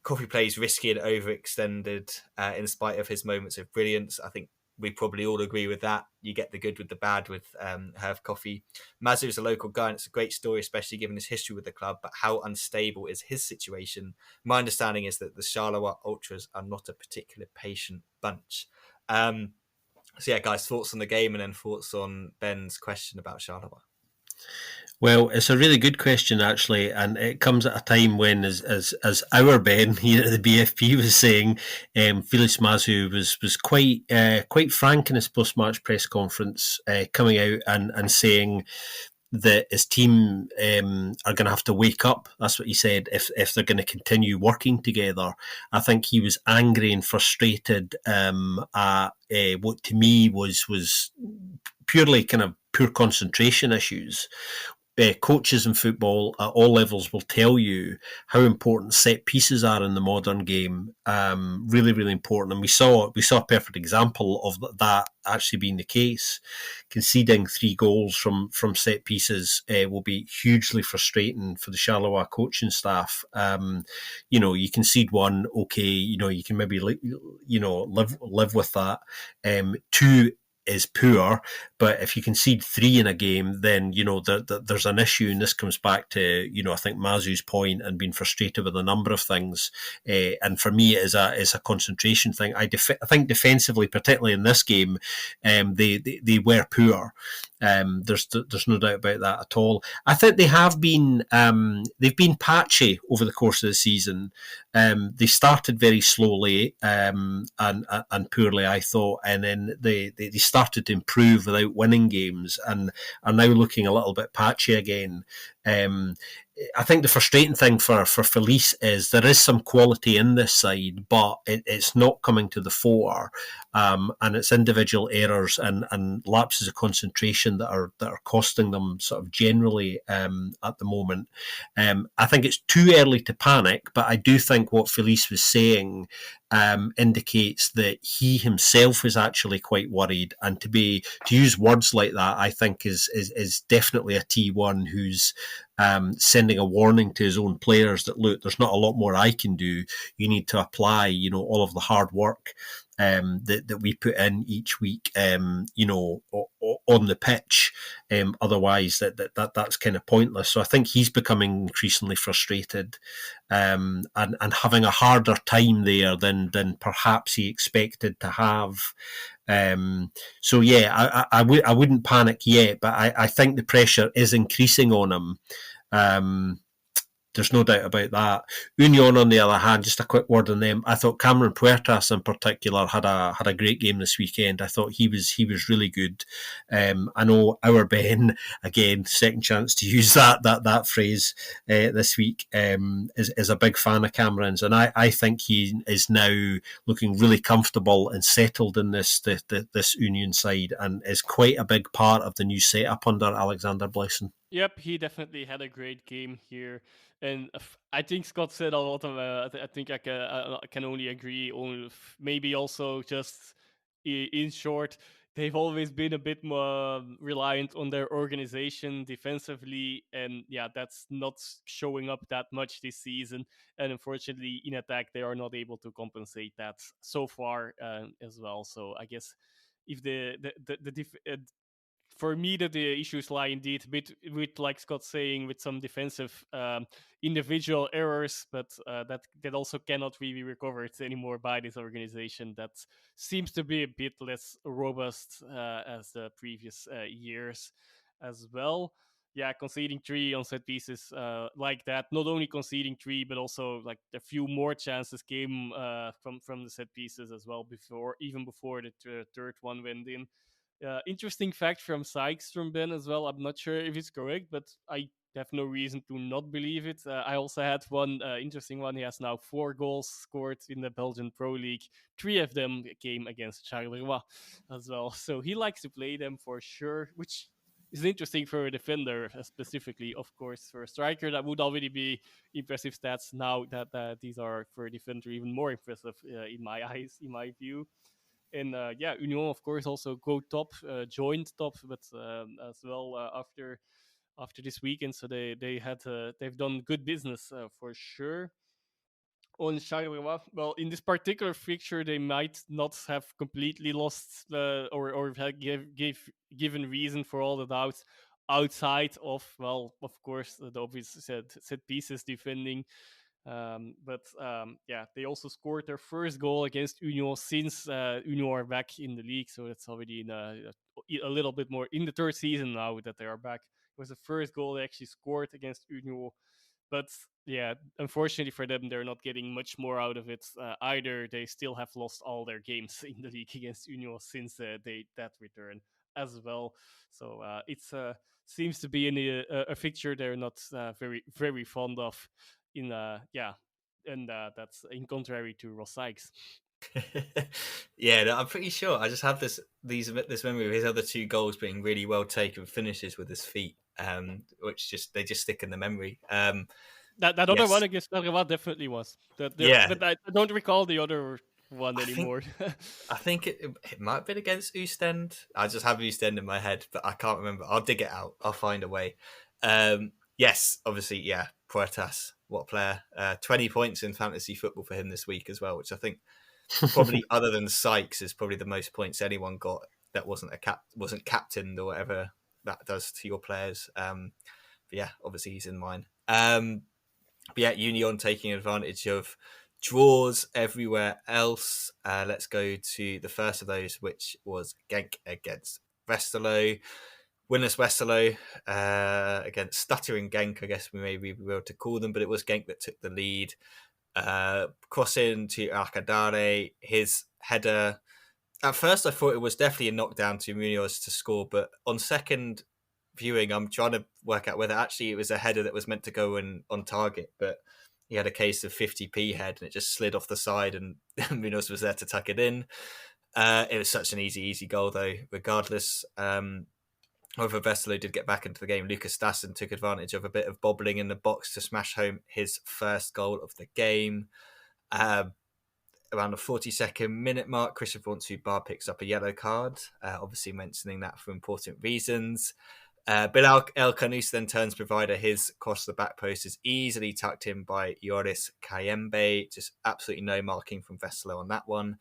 Coffee plays risky and overextended in spite of his moments of brilliance. I think we probably all agree with that. You get the good with the bad with Herve Coffee. Mazu is a local guy, and it's a great story, especially given his history with the club, but how unstable is his situation? My understanding is that the Charleroi Ultras are not a particularly patient bunch. So yeah, guys, thoughts on the game and then thoughts on Ben's question about Charleroi. Well, it's a really good question, actually, and it comes at a time when, as our Ben here at the BFP was saying, Felix Mazu was quite frank in his post match press conference, coming out and saying that his team are going to have to wake up. That's what he said. If they're going to continue working together, I think he was angry and frustrated at what to me was purely kind of poor concentration issues. Coaches in football at all levels will tell you how important set pieces are in the modern game. Really, really important, and we saw a perfect example of that actually being the case. Conceding 3 goals from set pieces will be hugely frustrating for the Charleroi coaching staff. You concede 1, okay. You can maybe live with that. 2 is poor, but if you concede 3 in a game, then there's an issue, and this comes back to I think Mazu's point and being frustrated with a number of things. And for me, it is a concentration thing. I think defensively, particularly in this game, they were poor. There's no doubt about that at all. I think they've been patchy over the course of the season. They started very slowly and poorly, I thought, and then they started to improve without winning games, and are now looking a little bit patchy again. I think the frustrating thing for Felice is there is some quality in this side, but it's not coming to the fore, and it's individual errors and lapses of concentration that are costing them sort of generally at the moment. I think it's too early to panic, but I do think what Felice was saying indicates that he himself is actually quite worried, and to use words like that, I think is definitely a T1 who's sending a warning to his own players that, look, there's not a lot more I can do. You need to apply, all of the hard work that we put in each week, on the pitch. Otherwise, that's kind of pointless. So I think he's becoming increasingly frustrated and having a harder time there than perhaps he expected to have. So yeah, I wouldn't panic yet, but I think the pressure is increasing on him. There's no doubt about that. Union, on the other hand, just a quick word on them. I thought Cameron Puertas in particular had a great game this weekend. I thought he was really good. I know our Ben, again, second chance to use that phrase this week, is a big fan of Cameron's, and I think he is now looking really comfortable and settled in this Union side, and is quite a big part of the new setup under Alexander Blesson. Yep, he definitely had a great game here. And I think Scott said a lot of. I think I can only agree. Maybe also just in short, they've always been a bit more reliant on their organization defensively, and yeah, that's not showing up that much this season. And unfortunately, in attack, they are not able to compensate that so far as well. So I guess if for me, that the issues lie indeed a bit with, like Scott saying, with some defensive individual errors, but that also cannot really be recovered anymore by this organization. That seems to be a bit less robust as the previous years as well. Yeah, conceding 3 on set pieces like that. Not only conceding 3, but also like a few more chances came from the set pieces as well even before the third one went in. Interesting fact from Sykes from Ben as well. I'm not sure if it's correct, but I have no reason to not believe it. I also had one interesting one. He has now 4 goals scored in the Belgian Pro League. 3 of them came against Charleroi as well. So he likes to play them for sure, which is interesting for a defender specifically. Of course, for a striker, that would already be impressive stats. Now that these are for a defender even more impressive in my eyes, in my view. And yeah, Union, of course, also go top, joined top, but as well after this weekend. So they've done good business for sure. on Charleroi. Well, in this particular fixture, they might not have completely lost or have given reason for all the doubts outside of, well, of course, the obvious set pieces defending. But they also scored their first goal against Union since Union are back in the league. So that's already in a little bit more in the third season now that they are back. It was the first goal they actually scored against Union. But yeah, unfortunately for them, they're not getting much more out of it either. They still have lost all their games in the league against Union since that return as well. So it's seems to be a fixture they're not very very fond of. And that's in contrary to Ross Sykes. Yeah, no, I'm pretty sure. I just have this memory of his other two goals being really well taken finishes with his feet, which they just stick in the memory. That other one against Charleroi definitely was. But I don't recall the other one anymore. I think it might have been against Oostend. I just have Oostend in my head, but I can't remember. I'll dig it out. I'll find a way. Yes, obviously, yeah. Puertas, what a player. 20 points in fantasy football for him this week as well, which I think probably other than Sykes is probably the most points anyone got that wasn't captained or whatever that does to your players. But yeah, obviously he's in mine. But yeah, Union taking advantage of draws everywhere else. Let's go to the first of those, which was Genk against Westerlo. Winless Westerlo against stuttering Genk, I guess we may be able to call them, but it was Genk that took the lead. Crossing to Arcadare, his header. At first, I thought it was definitely a knockdown to Munoz to score, but on second viewing, I'm trying to work out whether actually it was a header that was meant to go in on target, but he had a case of 50p head and it just slid off the side and Munoz was there to tuck it in. It was such an easy goal, though, regardless. However, Westerlo did get back into the game. Lucas Stassen took advantage of a bit of bobbling in the box to smash home his first goal of the game. Around the 42nd minute mark, Christian Bar picks up a yellow card, obviously mentioning that for important reasons. Bilal El Kanous then turns provider. His cross the back post is easily tucked in by Yoris Kayembe. Just absolutely no marking from Westerlo on that one.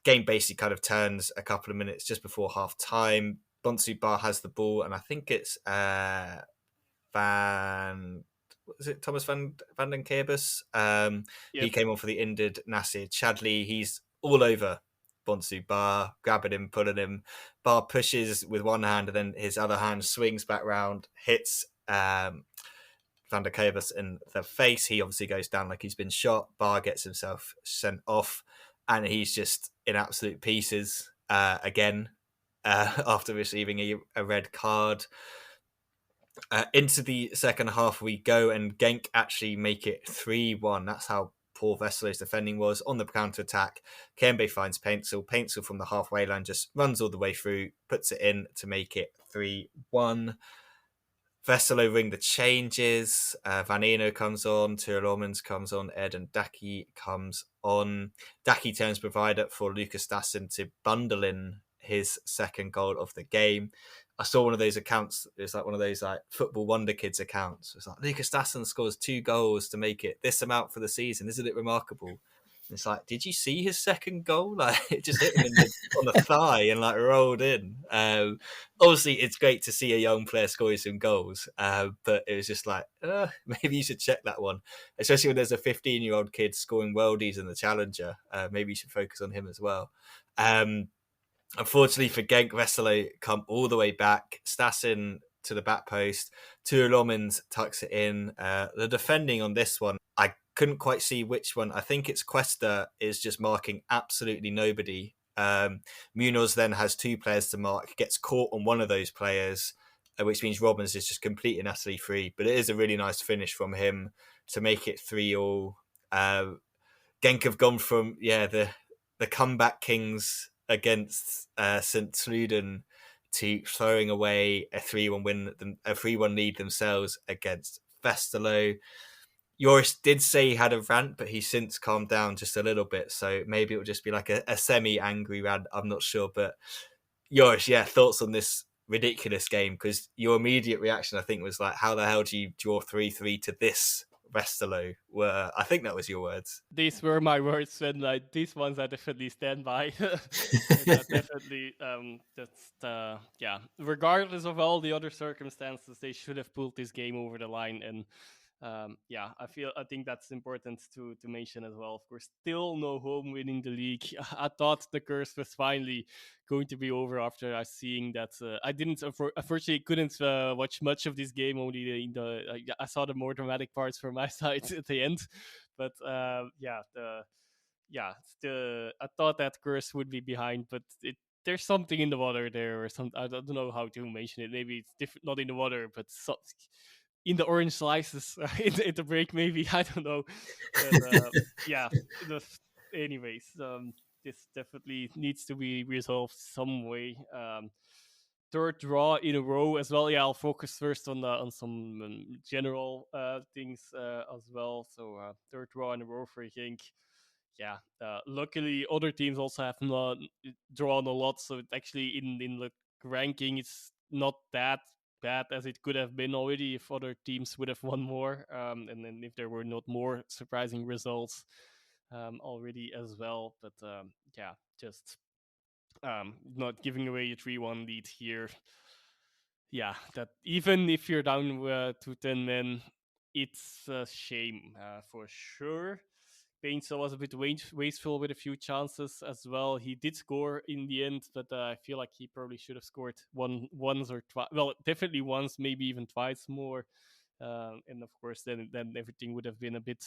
Game basically kind of turns a couple of minutes just before half time. Bonsu Bar has the ball, and I think it's Thomas Van den Kerbus? Yep. He came on for the injured Nasir Chadli. He's all over Bonsu Bar, grabbing him, pulling him. Bar pushes with one hand, and then his other hand swings back round, hits Van der Kerbus in the face. He obviously goes down like he's been shot. Bar gets himself sent off, and he's just in absolute pieces again. After receiving a red card. Into the second half we go, and Genk actually make it 3-1. That's how poor Westerlo's defending was. On the counter-attack, Kembe finds Paintsel. Paintsel from the halfway line just runs all the way through, puts it in to make it 3-1. Westerlo ring the changes. Van Eno comes on, Turelommans comes on, Ed and Daki comes on. Daki turns provider for Lucas Stassen to bundle in his second goal of the game. I saw one of those accounts. It's like one of those like football wonder kids accounts. It's like Lucas Stassen scores 2 goals to make it this amount for the season. Isn't it remarkable? And it's like, did you see his second goal? Like it just hit him on the thigh and like rolled in. Obviously, it's great to see a young player scoring some goals, but it was just like maybe you should check that one, especially when there's a 15-year-old kid scoring worldies in the Challenger. Maybe you should focus on him as well. Unfortunately for Genk, Westerlo come all the way back. Stassen to the back post. Turelommans tucks it in. The defending on this one, I couldn't quite see which one. I think it's Cuesta is just marking absolutely nobody. Munoz then has 2 players to mark, gets caught on one of those players, which means Robbins is just completely and utterly free. But it is a really nice finish from him to make it 3-3. Genk have gone from the comeback kings against St. Sluden to throwing away a 3-1 lead themselves against Westerlo. Joris did say he had a rant, but he's since calmed down just a little bit, so maybe it'll just be like a semi-angry rant, I'm not sure. But Joris, thoughts on this ridiculous game? Because your immediate reaction, I think, was like, how the hell do you draw 3-3 to this Westerlo were, I think that was your words. These were my words, and like these ones I definitely stand by. Definitely, yeah. Regardless of all the other circumstances, they should have pulled this game over the line, and yeah, I think that's important to mention as well. Of course, still no home winning the league. I thought the curse was finally going to be over after I seeing that. I didn't, unfortunately, couldn't watch much of this game. Only I saw the more dramatic parts from my side at the end, but I thought that curse would be behind, but there's something in the water there, or some, I don't know how to mention it. Maybe it's different, not in the water, but in the orange slices in the break. Maybe I don't know. But yeah, anyways, this definitely needs to be resolved some way. Third draw in a row as well. Yeah, I'll focus first on some general things as well. So third draw in a row for Genk. Yeah, luckily other teams also have not drawn a lot, so it's actually in the ranking it's not that bad as it could have been already if other teams would have won more, and then if there were not more surprising results already as well. But yeah, just not giving away a 3-1 lead here. Yeah, that even if you're down to 10 men, it's a shame for sure. Paintsel was a bit wasteful with a few chances as well. He did score in the end, but I feel like he probably should have scored once or twice. Well, definitely once, maybe even twice more. And of course, then everything would have been a bit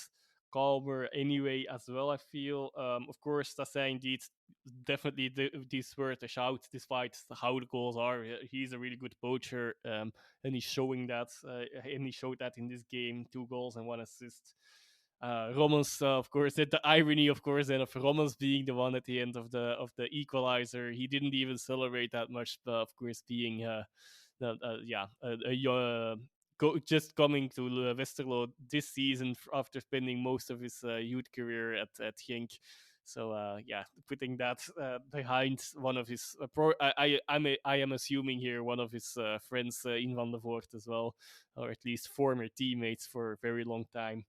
calmer anyway as well. I feel, of course, Tassin indeed definitely these were a shout despite how the goals are. He's a really good poacher, and he's showing that, and he showed that in this game: 2 goals and 1 assist. Rommels, of course, the irony, of course, then of Rommels being the one at the end of the equalizer. He didn't even celebrate that much, but of course, being just coming to Westerlo this season after spending most of his youth career at Genk. So yeah, putting that behind one of his I am assuming here one of his friends in Van der Voort as well, or at least former teammates for a very long time.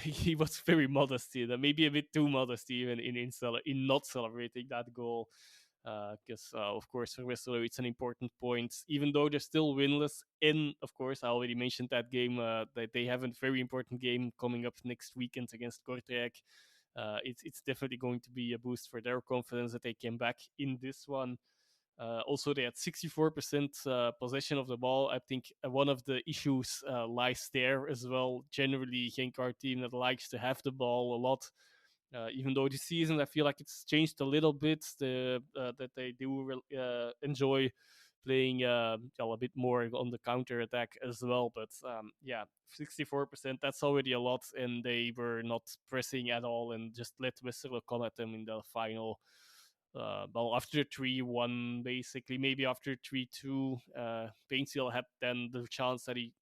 He was very modest, maybe a bit too modest even in not celebrating that goal. Because of course for Westerlo it's an important point, even though they're still winless. And of course I already mentioned that game, that they have a very important game coming up next weekend against Kortrijk. It's definitely going to be a boost for their confidence that they came back in this one. Also, they had 64% possession of the ball. I think one of the issues lies there as well. Generally, Genk are a team that likes to have the ball a lot. Even though this season I feel like it's changed a little bit, that they do enjoy playing a bit more on the counter attack as well. But 64%, that's already a lot, and they were not pressing at all and just let Westerlo come at them in the final. After 3-1, basically, maybe after 3-2, Paintsel had then the chance that he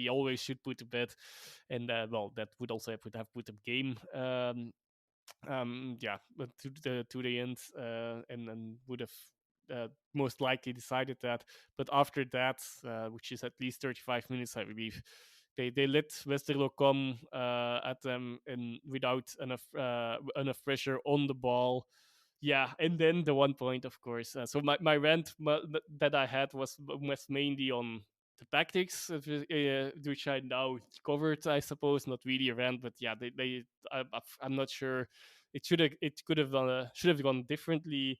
always should put to bed, and that would also have put the game but to the end, and would have most likely decided that. But after that, which is at least 35 minutes, I believe, they let Westerlo come at them and without enough pressure on the ball. Yeah, and then the 1 point, of course. So my rant that I had was mainly on the tactics, which I now covered, I suppose. Not really a rant, but yeah, I'm not sure. It could have should have gone differently.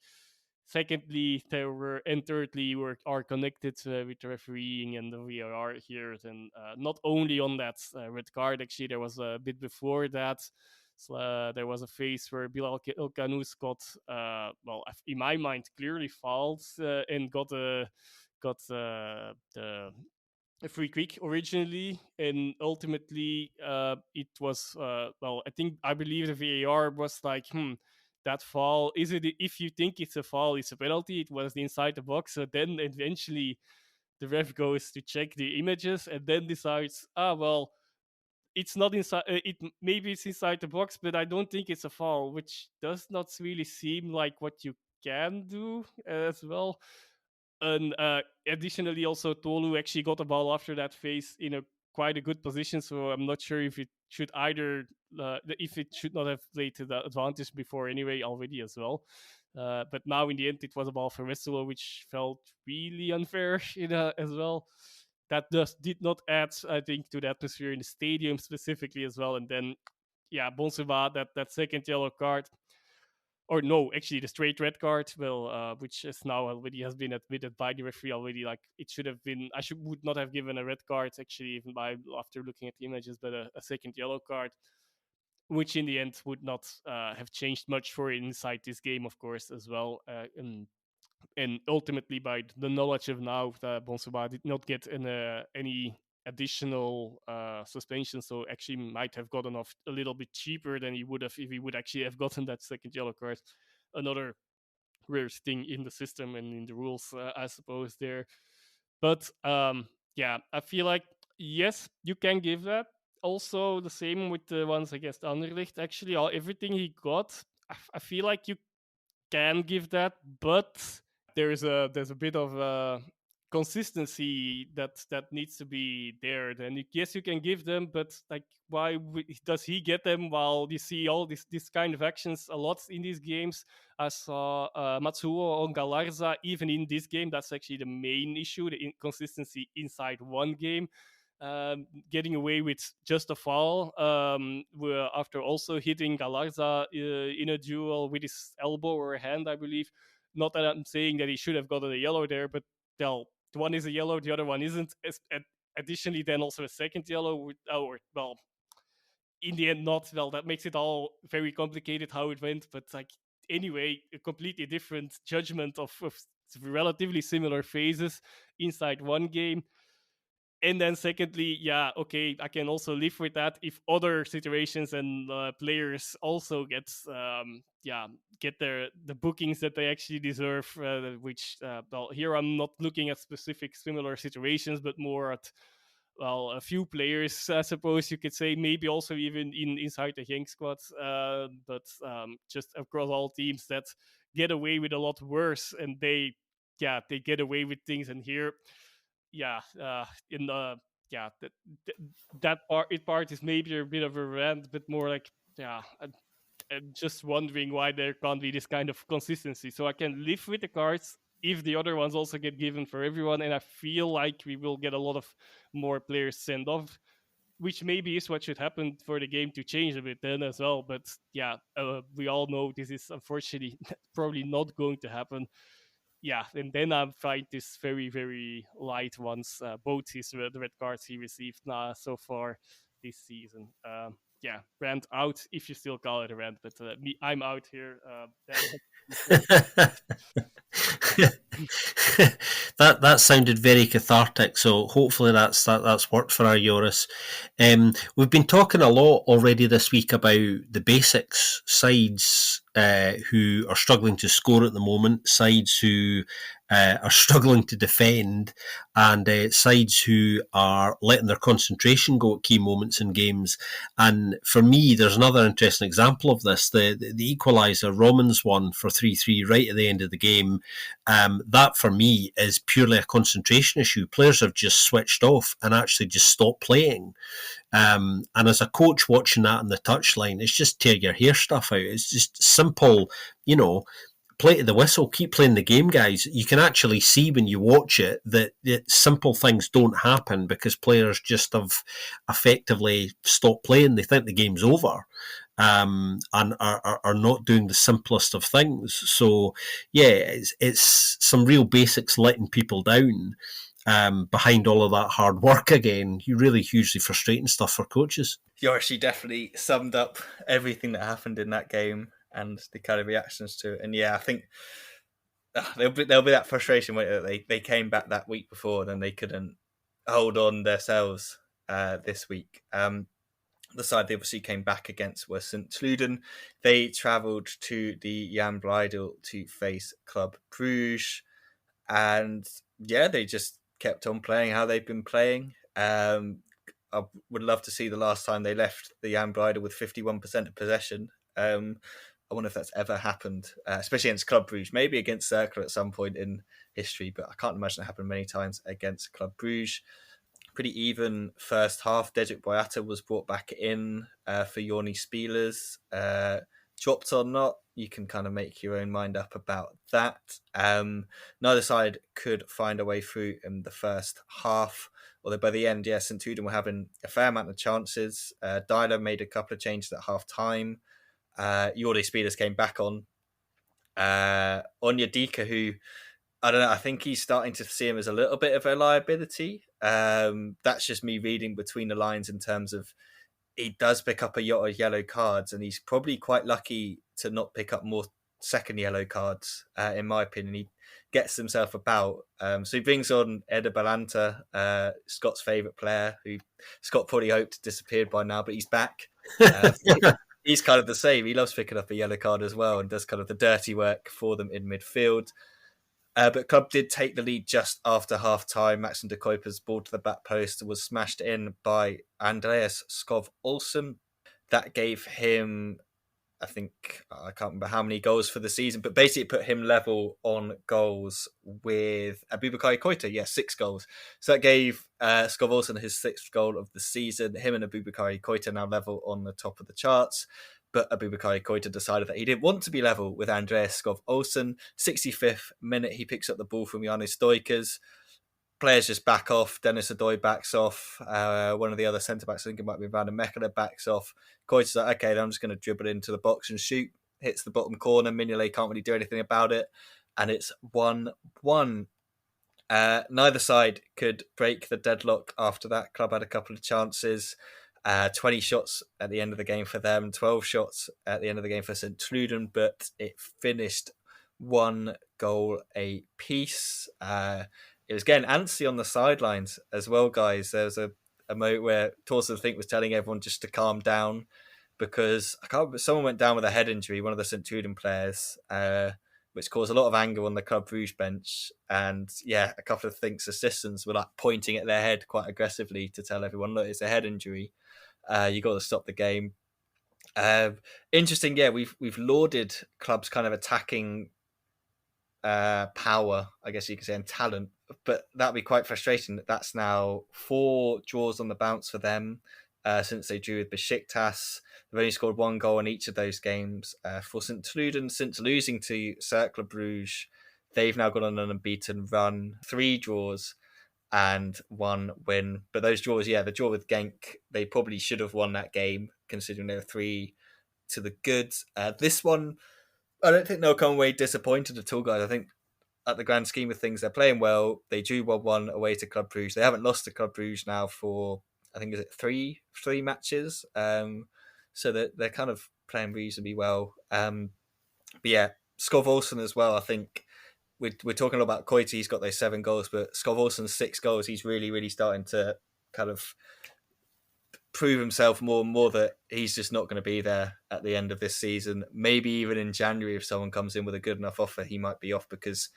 Secondly, thirdly, are connected with the refereeing and the VAR here, and not only on that red card. Actually, there was a bit before that. So, there was a phase where Bilal Elkanous got, in my mind, clearly fouled and got the a free kick originally, and ultimately it was I believe the VAR was like, that foul, is it, if you think it's a foul, it's a penalty. It was inside the box. So then eventually the ref goes to check the images and then decides, it's not inside, maybe it's inside the box, but I don't think it's a foul, which does not really seem like what you can do as well. And additionally, also Tolu actually got the ball after that phase in a quite a good position. So I'm not sure if it should if it should not have played to the advantage before anyway already as well. But now in the end, it was a ball for Westerlo, which felt really unfair as well. That just did not add, I think, to the atmosphere in the stadium specifically as well. And then, yeah, Bonsema, that second yellow card, or no, actually the straight red card, which is now already has been admitted by the referee already. Like it should have been, would not have given a red card actually, even after looking at the images, but a second yellow card, which in the end would not have changed much for inside this game, of course, as well. And ultimately, by the knowledge of now, Bonsema did not get any additional suspension, so actually might have gotten off a little bit cheaper than he would have if he would actually have gotten that second yellow card. Another weird thing in the system and in the rules, I suppose, there. But yeah, I feel like, yes, you can give that. Also, the same with the ones against Anderlecht. Actually, everything he got, I feel like you can give that, but there's a bit of consistency that needs to be there. Then yes, you can give them, but like, why does he get them while you see all this kind of actions a lot in these games? I saw Matsuo on Galarza even in this game. That's actually the main issue: the inconsistency inside one game. Getting away with just a foul after also hitting Galarza in a duel with his elbow or hand, I believe. Not that I'm saying that he should have gotten a yellow there, but well, the one is a yellow, the other one isn't. Additionally, then also a second yellow, in the end not. Well, that makes it all very complicated how it went, but like anyway, a completely different judgment of relatively similar phases inside one game. And then secondly, yeah, okay, I can also live with that if other situations and players also get the bookings that they actually deserve. Which here I'm not looking at specific similar situations, but more at a few players, I suppose you could say, maybe also even inside the Genk squad, but just across all teams that get away with a lot worse, and they get away with things. And here, in the that part is maybe a bit of a rant, but more like I'm just wondering why there can't be this kind of consistency. So I can live with the cards if the other ones also get given for everyone, and I feel like we will get a lot of more players sent off, which maybe is what should happen for the game to change a bit then as well. But we all know this is unfortunately probably not going to happen. Yeah, and then I find this very, very light ones, both the red cards he received so far this season. Rant out, if you still call it a rant, but I'm out here. That sounded very cathartic. So hopefully that's worked for our Joris. We've been talking a lot already this week about the basics sides who are struggling to score at the moment, sides who are struggling to defend, and sides who are letting their concentration go at key moments in games. And for me, there's another interesting example of this: the equaliser, Romans one for 3-3 right at the end of the game. That for me is purely a concentration issue. Players have just switched off and actually just stopped playing. And as a coach watching that on the touchline, it's just tear your hair stuff out. It's just simple, play to the whistle, keep playing the game, guys. You can actually see when you watch it that simple things don't happen because players just have effectively stopped playing. They think the game's over. And are not doing the simplest of things. So, yeah, it's some real basics letting people down behind all of that hard work again. Really hugely frustrating stuff for coaches. Joris, you definitely summed up everything that happened in that game and the kind of reactions to it. And yeah, I think there'll be that frustration when they came back that week before and they couldn't hold on themselves this week. The side they obviously came back against was St. Truden. They travelled to the Jan Breidel to face Club Bruges. And yeah, they just kept on playing how they've been playing. I would love to see the last time they left the Jan Breidel with 51% of possession. I wonder if that's ever happened, especially against Club Bruges. Maybe against Cercle at some point in history, but I can't imagine it happened many times against Club Bruges. pretty even first half. Dedrick Boyata was brought back in for Yorni Spielers. Dropped or not, you can kind of make your own mind up about that. Neither side could find a way through in the first half, although by the end, St Truden were having a fair amount of chances. Dyler made a couple of changes at half time. Yorni Spielers came back on. Onyedika, who, I don't know, I think he's starting to see him as a little bit of a liability. That's just me reading between the lines in terms of he does pick up a lot of yellow cards, and he's probably quite lucky to not pick up more second yellow cards, in my opinion. He gets himself about. So he brings on Eder Balanta, Scott's favourite player, who Scott probably hoped disappeared by now, but he's back. He's kind of the same. He loves picking up a yellow card as well and does kind of the dirty work for them in midfield. But club did take the lead just after half-time. Maxim de Kuiper's ball to the back post was smashed in by Andreas Skov Olsen. That gave him, I think, I can't remember how many goals for the season, but basically put him level on goals with Aboubakar Koita. Yeah, 6 goals. So that gave Skov Olsen his 6th goal of the season. Him and Aboubakar Koita now level on the top of the charts. But Aboubakar Koita decided that he didn't want to be level with Andreas Skov Olsen. 65th minute, he picks up the ball from Janis Stoikers. Players just back off. Dennis Adoy backs off. One of the other centre-backs, I think it might be Van der Mechelen, backs off. Koita's like, okay, then I'm just going to dribble into the box and shoot. Hits the bottom corner. Mignolet can't really do anything about it. And it's 1-1. Neither side could break the deadlock after that. Club had a couple of chances. 20 shots at the end of the game for them, 12 shots at the end of the game for St Truden, but it finished 1 goal apiece. It was getting antsy on the sidelines as well, guys. There was a moment where Torsten, I think, was telling everyone just to calm down because someone went down with a head injury, one of the St Truden players, which caused a lot of anger on the Club Brugge bench. And yeah, a couple of Think's assistants were like pointing at their head quite aggressively to tell everyone, look, it's a head injury. You got to stop the game. Interesting, yeah. We've lauded clubs kind of attacking power, I guess you could say, and talent, but that'd be quite frustrating. That's now 4 draws on the bounce for them since they drew with Besiktas. They've only scored 1 goal in each of those games. For St Truden, since losing to Cercle Bruges, they've now got on an unbeaten run, 3 draws and 1 win. But those draws, yeah, the draw with Genk, they probably should have won that game, considering they were 3 to the good. This one, I don't think they'll come away disappointed at all, guys. I think at the grand scheme of things, they're playing well. They drew 1-1 away to Club Brugge. They haven't lost to Club Brugge now for, I think, is it three matches? So they're kind of playing reasonably well. But yeah, Skov Olsen as well, I think, we're talking about Koita, he's got those 7 goals, but Skov Olsen's 6 goals, he's really, really starting to kind of prove himself more and more that he's just not going to be there at the end of this season. Maybe even in January, if someone comes in with a good enough offer, he might be off because,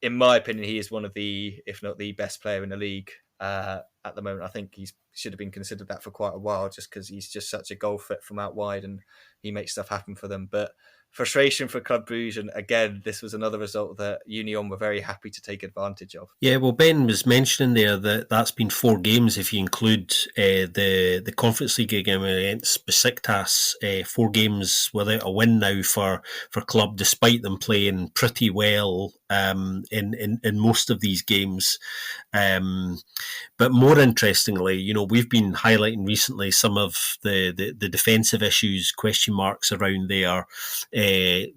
in my opinion, he is one of the, if not the best player in the league at the moment. I think he should have been considered that for quite a while just because he's just such a goal threat from out wide and he makes stuff happen for them. But frustration for Club Brugge, and again, this was another result that Union were very happy to take advantage of. Yeah, well, Ben was mentioning there that that's been 4 games if you include the Conference League game against Besiktas. 4 games without a win now for Club, despite them playing pretty well in most of these games. But more interestingly, we've been highlighting recently some of the defensive issues, question marks around there. The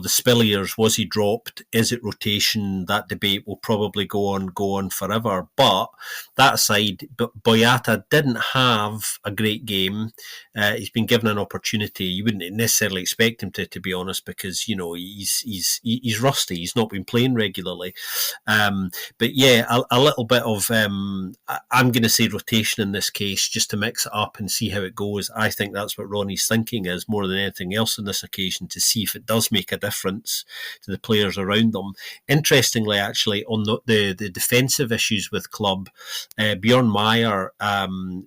Spilliers, was he dropped? Is it rotation? That debate will probably go on forever. But that aside, Boyata didn't have a great game. He's been given an opportunity. You wouldn't necessarily expect him to be honest, because he's rusty. He's not been playing regularly. But yeah, a little bit of I'm going to say rotation in this case, just to mix it up and see how it goes. I think that's what Ronnie's thinking is more than anything else on this occasion, to see if it does make a difference to the players around them. Interestingly, actually, on the defensive issues with club, Bjorn Meyer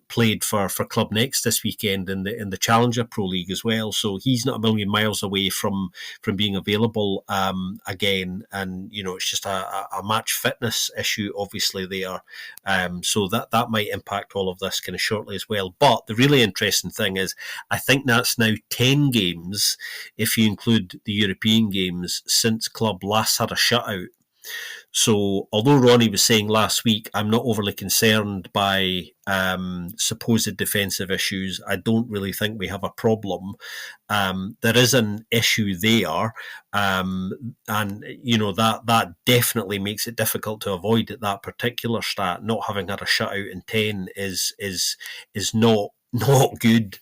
played for Club Next this weekend in the Challenger Pro League as well, so he's not a million miles away from being available again, and it's just a match fitness issue obviously there, so that might impact all of this kind of shortly as well. But the really interesting thing is, I think that's now 10 games if you include the European games since club last had a shutout. So although Ronnie was saying last week, I'm not overly concerned by supposed defensive issues, I don't really think we have a problem. There is an issue there, and that definitely makes it difficult to avoid at that particular stat. Not having had a shutout in 10 is not good.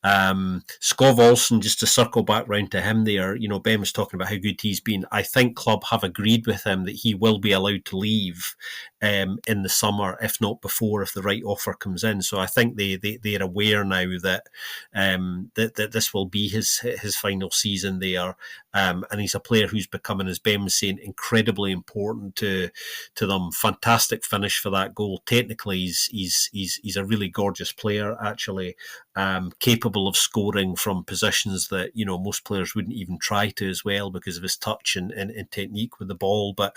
Skov Olsen, just to circle back round to him there, Ben was talking about how good he's been. I think club have agreed with him that he will be allowed to leave in the summer, if not before, if the right offer comes in. So I think they're aware now that that this will be his final season there, and he's a player who's becoming, as Ben was saying, incredibly important to them. Fantastic finish for that goal. Technically, he's a really gorgeous player, actually, capable of scoring from positions that most players wouldn't even try to as well because of his touch and technique with the ball. But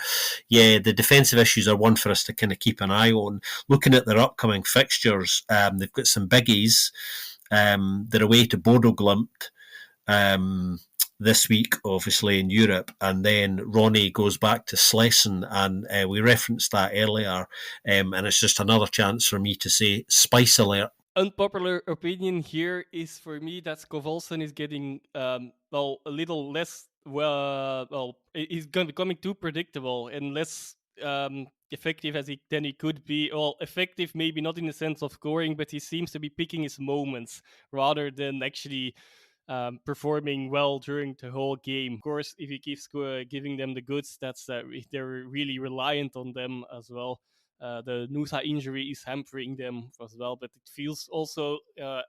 yeah, the defensive issues are one for us to kind of keep an eye on. Looking at their upcoming fixtures, they've got some biggies. They're away to Bodo Glimt this week, obviously, in Europe, and then Ronnie goes back to Slesen, and we referenced that earlier, and it's just another chance for me to say spice alert. Unpopular opinion here is for me that Skovolsen is getting a little less he's becoming too predictable and less effective than he could be. Well, effective maybe not in the sense of scoring, but he seems to be picking his moments rather than actually performing well during the whole game. Of course, if he keeps giving them the goods, that's they're really reliant on them as well. The Nusa injury is hampering them as well, but it feels also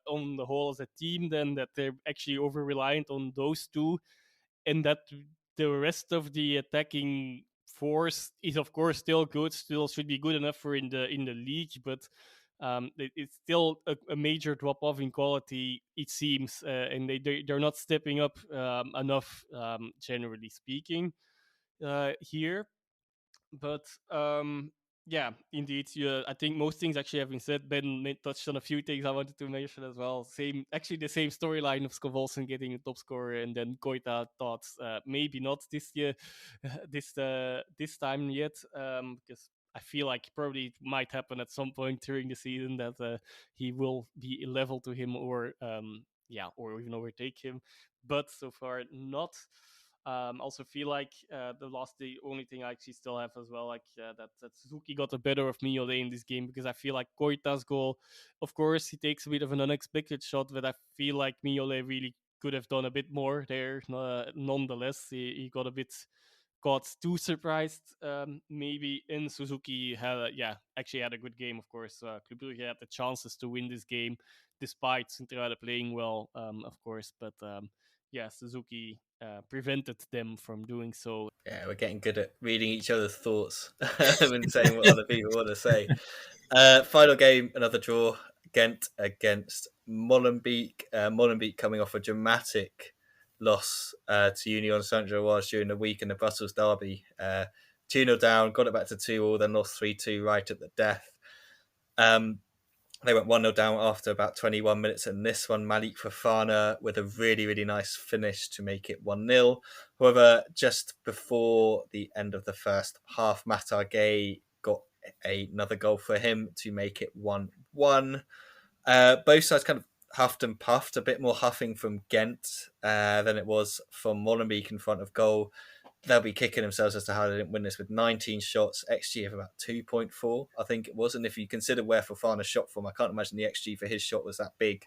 on the whole as a team then that they're actually over reliant on those two, and that the rest of the attacking force is of course still good, still should be good enough for in the league, but it's still a major drop off in quality, it seems, and they're not stepping up enough, generally speaking, here. But yeah, indeed, I think most things actually have been said. Ben touched on a few things I wanted to mention as well. Actually, the same storyline of Skovolsen getting the top scorer, and then Koita thought maybe not this year, this time yet, because I feel like probably it might happen at some point during the season that he will be level to him, or or even overtake him. But so far, not. Also feel like the only thing I actually still have as well, like that Suzuki got the better of Mignolet in this game, because I feel like Koita's goal, of course, he takes a bit of an unexpected shot, but I feel like Mignolet really could have done a bit more there. Nonetheless, he got a bit too surprised, maybe. In Suzuki actually had a good game, of course. Club Brugge had the chances to win this game despite Sint-Truiden playing well, of course, but Suzuki prevented them from doing so. Yeah, we're getting good at reading each other's thoughts and saying what other people want to say. Final game, another draw. Ghent against Molenbeek. Molenbeek coming off a dramatic loss to Union Saint-Gilloise during the week in the Brussels derby. 2-0 down, got it back to 2-2, then lost 3-2 right at the death. They went 1-0 down after about 21 minutes, and this one, Malik Fofana with a really, really nice finish to make it 1-0. However, just before the end of the first half, Matar Gay got another goal for him to make it 1-1. Both sides kind of huffed and puffed, a bit more huffing from Ghent than it was from Molenbeek in front of goal. They'll be kicking themselves as to how they didn't win this with 19 shots, XG of about 2.4, I think it was. And if you consider where Fofana shot from, I can't imagine the XG for his shot was that big.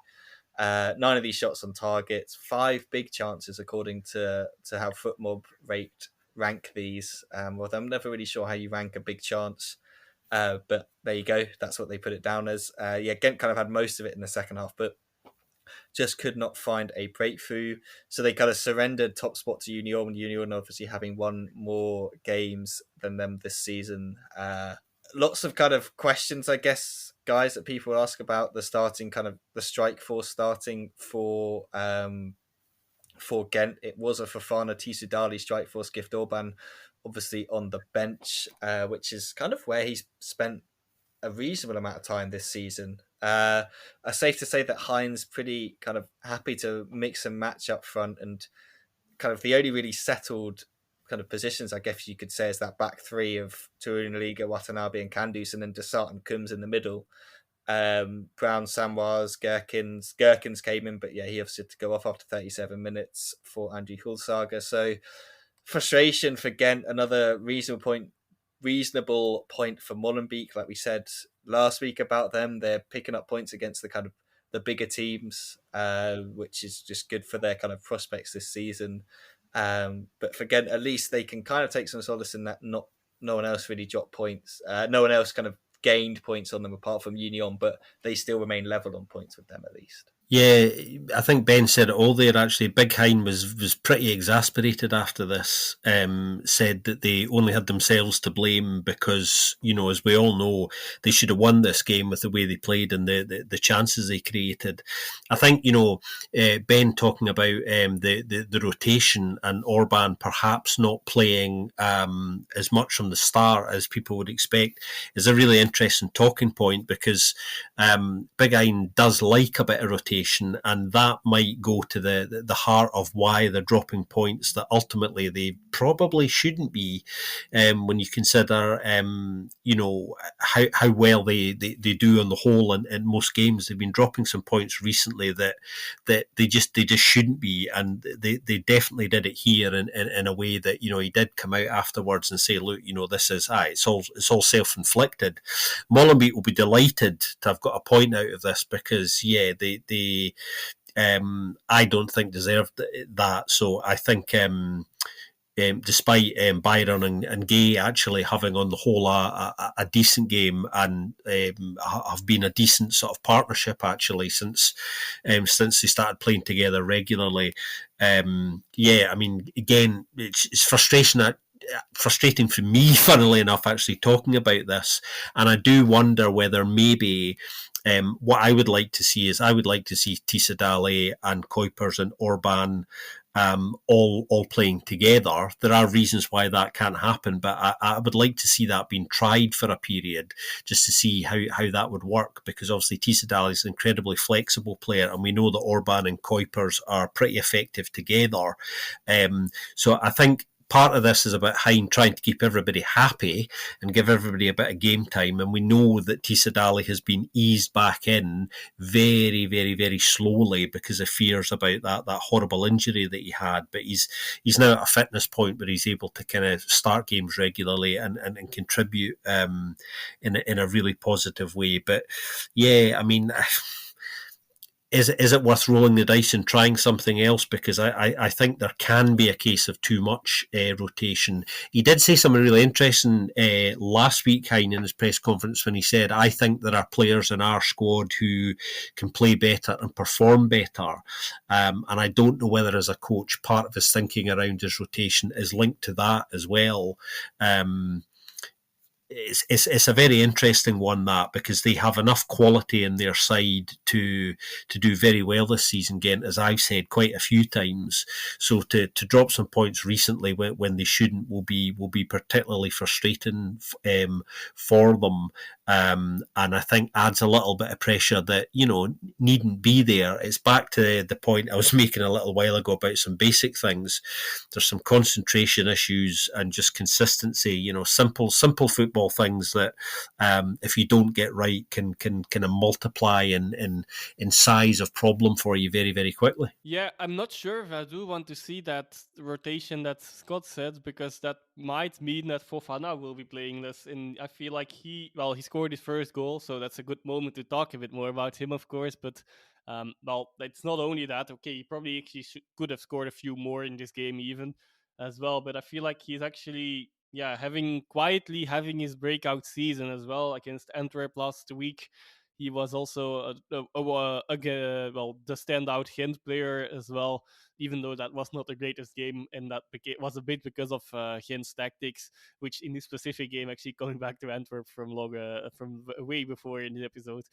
9 of these shots on target, 5 big chances according to how FootMob rank these. Well, I'm never really sure how you rank a big chance, but there you go. That's what they put it down as. Ghent kind of had most of it in the second half, but just could not find a breakthrough. So they kind of surrendered top spot to Union. Union obviously having won more games than them this season. Lots of kind of questions, I guess, guys, that people ask about the starting kind of the strike force starting for Ghent. It was a Fofana, Tissoudali, strike force, Gift Orban, obviously on the bench, which is kind of where he's spent a reasonable amount of time this season. Safe to say that Heinz pretty kind of happy to mix and match up front, and kind of the only really settled kind of positions, I guess you could say, is that back three of Turun Liga, Watanabe and Kandus, and then Desart and Coombs in the middle. Brown, Samwars, Gherkins came in, but yeah, he obviously had to go off after 37 minutes for Andrew Hulsager. So frustration for Ghent, another reasonable point for Molenbeek. Like we said last week about them, they're picking up points against the kind of the bigger teams, which is just good for their kind of prospects this season. But for Ghent, at least they can kind of take some solace in that no one else really dropped points. No one else kind of gained points on them apart from Union, but they still remain level on points with them at least. Yeah, I think Ben said it all there, actually. Big Hein was pretty exasperated after this, said that they only had themselves to blame because, as we all know, they should have won this game with the way they played and the chances they created. I think, Ben talking about the rotation and Orban perhaps not playing as much from the start as people would expect is a really interesting talking point, because Big Hein does like a bit of rotation, and that might go to the heart of why they're dropping points that ultimately they probably shouldn't be, when you consider how well they do on the whole in most games. They've been dropping some points recently that they just shouldn't be, and they definitely did it here in a way that he did come out afterwards and say, look, this is it's all self-inflicted. Molenbeek will be delighted to have got a point out of this, because they I don't think deserved that. So I think despite Byron and Gay actually having on the whole a decent game and have been a decent sort of partnership actually since they started playing together regularly. I mean, again, it's frustrating for me, funnily enough, actually talking about this, and I do wonder whether maybe what I would like to see Tissoudali and Kuipers and Orban all playing together. There are reasons why that can't happen, but I would like to see that being tried for a period, just to see how that would work, because obviously Tissoudali is an incredibly flexible player, and we know that Orban and Kuipers are pretty effective together. So I think part of this is about Hein trying to keep everybody happy and give everybody a bit of game time. And we know that Tissoudali has been eased back in very, very, very slowly because of fears about that horrible injury that he had. But he's now at a fitness point where he's able to kind of start games regularly and contribute in a really positive way. But yeah, I mean, is it worth rolling the dice and trying something else? Because I think there can be a case of too much rotation. He did say something really interesting last week, Hein, in his press conference, when he said, I think there are players in our squad who can play better and perform better. And I don't know whether, as a coach, part of his thinking around his rotation is linked to that as well. It's a very interesting one, that, because they have enough quality in their side to do very well this season, again, as I've said quite a few times. So to drop some points recently when they shouldn't will be particularly frustrating for them. And I think adds a little bit of pressure that, needn't be there. It's back to the point I was making a little while ago about some basic things. There's some concentration issues and just consistency, simple football things that if you don't get right can kind of multiply in size of problem for you very, very quickly. Yeah, I'm not sure if I do want to see that rotation that Scott said, because that might mean that Fofana will be playing this. And I feel like he scored his first goal, so that's a good moment to talk a bit more about him, of course. But it's not only that. Okay, he probably actually could have scored a few more in this game even as well. But I feel like he's actually having his breakout season as well against Antwerp last week. he was also the standout Ghent player as well, even though that was not the greatest game, and that was a bit because of Ghent's tactics, which in this specific game, actually coming back to Antwerp from way before in the episode,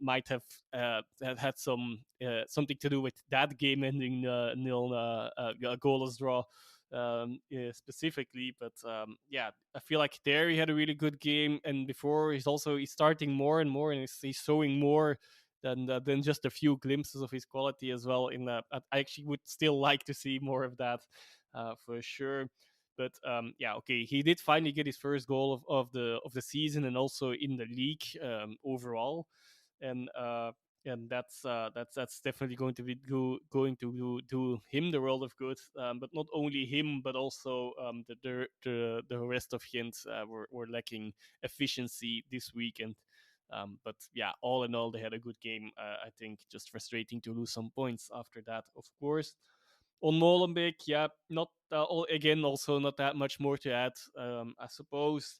might have had something to do with that game ending a goalless draw. Specifically, but I feel like there he had a really good game, and before he's starting more and more, and he's showing more than just a few glimpses of his quality as well. I actually would still like to see more of that, for sure. But okay, he did finally get his first goal of the season, and also in the league overall, and that's definitely going to do him the world of good. But not only him, but also the rest of Ghent were lacking efficiency this weekend. But yeah, all in all, they had a good game. I think just frustrating to lose some points after that, of course. On Molenbeek, not again, also not that much more to add. I suppose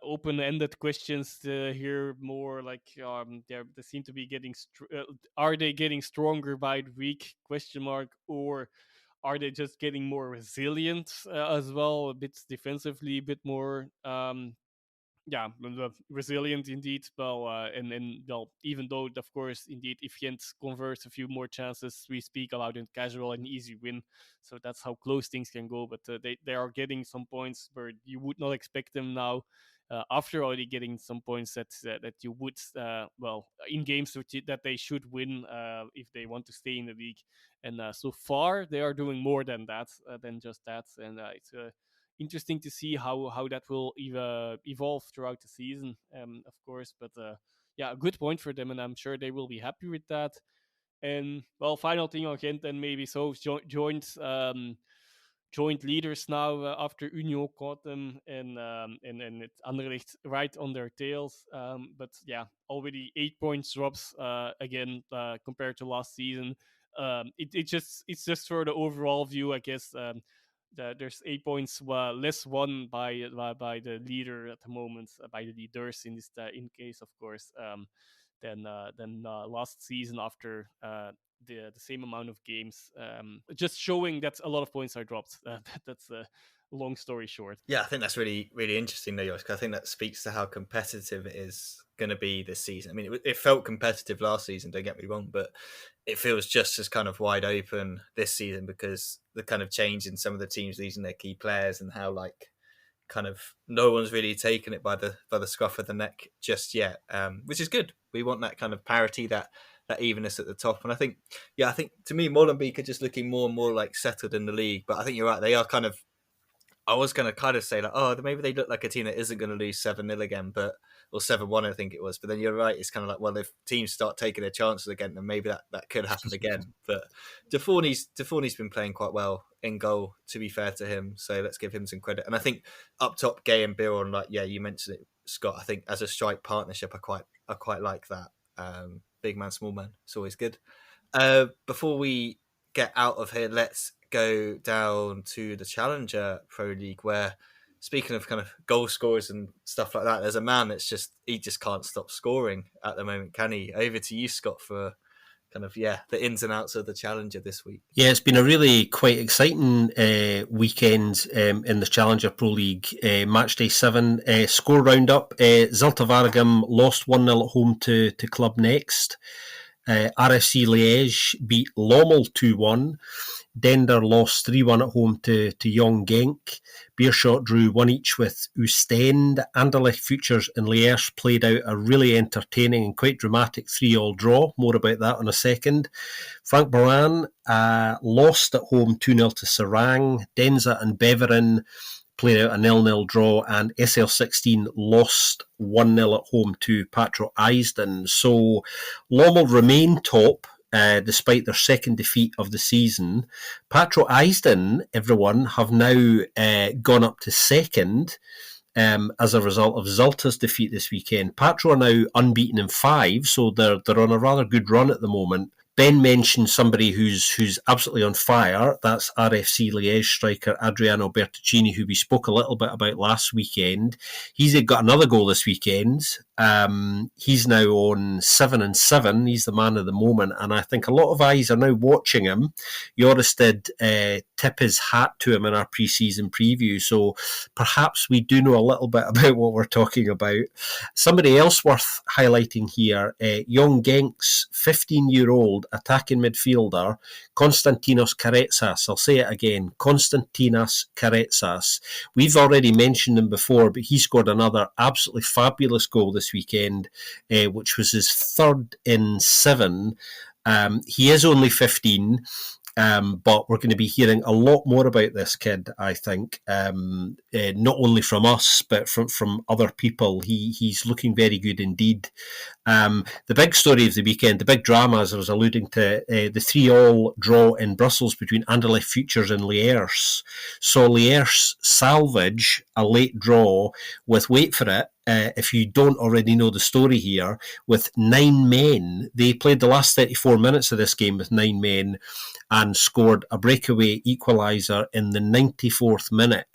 open-ended questions here, more like they seem to be getting are they getting stronger by the week, question mark, or are they just getting more resilient as well, a bit defensively, a bit more resilient indeed. Well, and well, even though of course, indeed, if Ghent converts a few more chances, we speak about a casual and easy win. So that's how close things can go. But they are getting some points where you would not expect them now. After already getting some points that you would in games that they should win if they want to stay in the league, and so far they are doing more than that, than just that, and it's interesting to see how that will evolve throughout the season, of course. But a good point for them, and I'm sure they will be happy with that. And well, final thing on Ghent, and maybe so joint leaders now after Union caught them, and it's Anderlecht right on their tails. But already 8 points drops again compared to last season. It's just for the overall view, I guess. There's 8 points less won by the leader at the moment, by the leaders in this in case, of course, than last season after the same amount of games. Just showing that a lot of points are dropped. That's a long story short. Yeah, I think that's really, really interesting, though, Josh, 'cause I think that speaks to how competitive it is going to be this season. I mean, it felt competitive last season, don't get me wrong, but it feels just as kind of wide open this season because the kind of change in some of the teams losing their key players and how kind of no one's really taken it by the scruff of the neck just yet, which is good. We want that kind of parity, that evenness at the top. And I think to me, Molenbeek are just looking more and more like settled in the league. But I think you're right. They are kind of, I was going to kind of say maybe they look like a team that isn't going to lose 7-0 again, or 7-1, I think it was. But then you're right. It's kind of like, well, if teams start taking their chances again, then maybe that could happen again. But Defourni's been playing quite well in goal, to be fair to him. So let's give him some credit. And I think up top, Gay and Biron, you mentioned it, Scott. I think as a strike partnership, I quite like that. Big man, small man. It's always good. Before we get out of here, let's go down to the Challenger Pro League, where, speaking of kind of goal scorers and stuff like that, there's a man he just can't stop scoring at the moment, can he? Over to you, Scott, for kind of the ins and outs of the Challenger this week. Yeah, it's been a really quite exciting weekend in the Challenger Pro League. Matchday 7 score roundup. Zulte Waregem lost 1-0 at home to Club Next. RFC Liege beat Lommel 2-1. Dender lost 3-1 at home to Young Genk. Beerschot drew 1 each with Oostende. Anderlecht Futures and Liège played out a really entertaining and quite dramatic 3-3 draw. More about that in a second. Frank Boran lost at home 2-0 to Serang. Denza and Beveren played out a 0-0 draw, and SL16 lost 1-0 at home to Patro Eisden. So Lommel remain top despite their second defeat of the season. Patro Eisden, everyone, have now gone up to second as a result of Zulte's defeat this weekend. Patro are now unbeaten in 5, so they're on a rather good run at the moment. Ben mentioned somebody who's absolutely on fire. That's RFC Liege striker Adriano Bertuccini, who we spoke a little bit about last weekend. He's got another goal this weekend. He's now on 7-7. He's the man of the moment, and I think a lot of eyes are now watching him. Joris did tip his hat to him in our pre-season preview, so perhaps we do know a little bit about what we're talking about. Somebody else worth highlighting here, Young Genk's 15-year-old attacking midfielder, Konstantinos Karetsas. I'll say it again, Konstantinos Karetsas. We've already mentioned him before, but he scored another absolutely fabulous goal this weekend, which was his third in 7. He is only 15. But we're going to be hearing a lot more about this kid, I think, not only from us, but from other people. He's looking very good indeed. The big story of the weekend, the big drama, as I was alluding to, the 3-3 draw in Brussels between Anderlecht Futures and Lierse. So Lierse salvage a late draw with, wait for it, if you don't already know the story here, with 9 men. They played the last 34 minutes of this game with 9 men and scored a breakaway equaliser in the 94th minute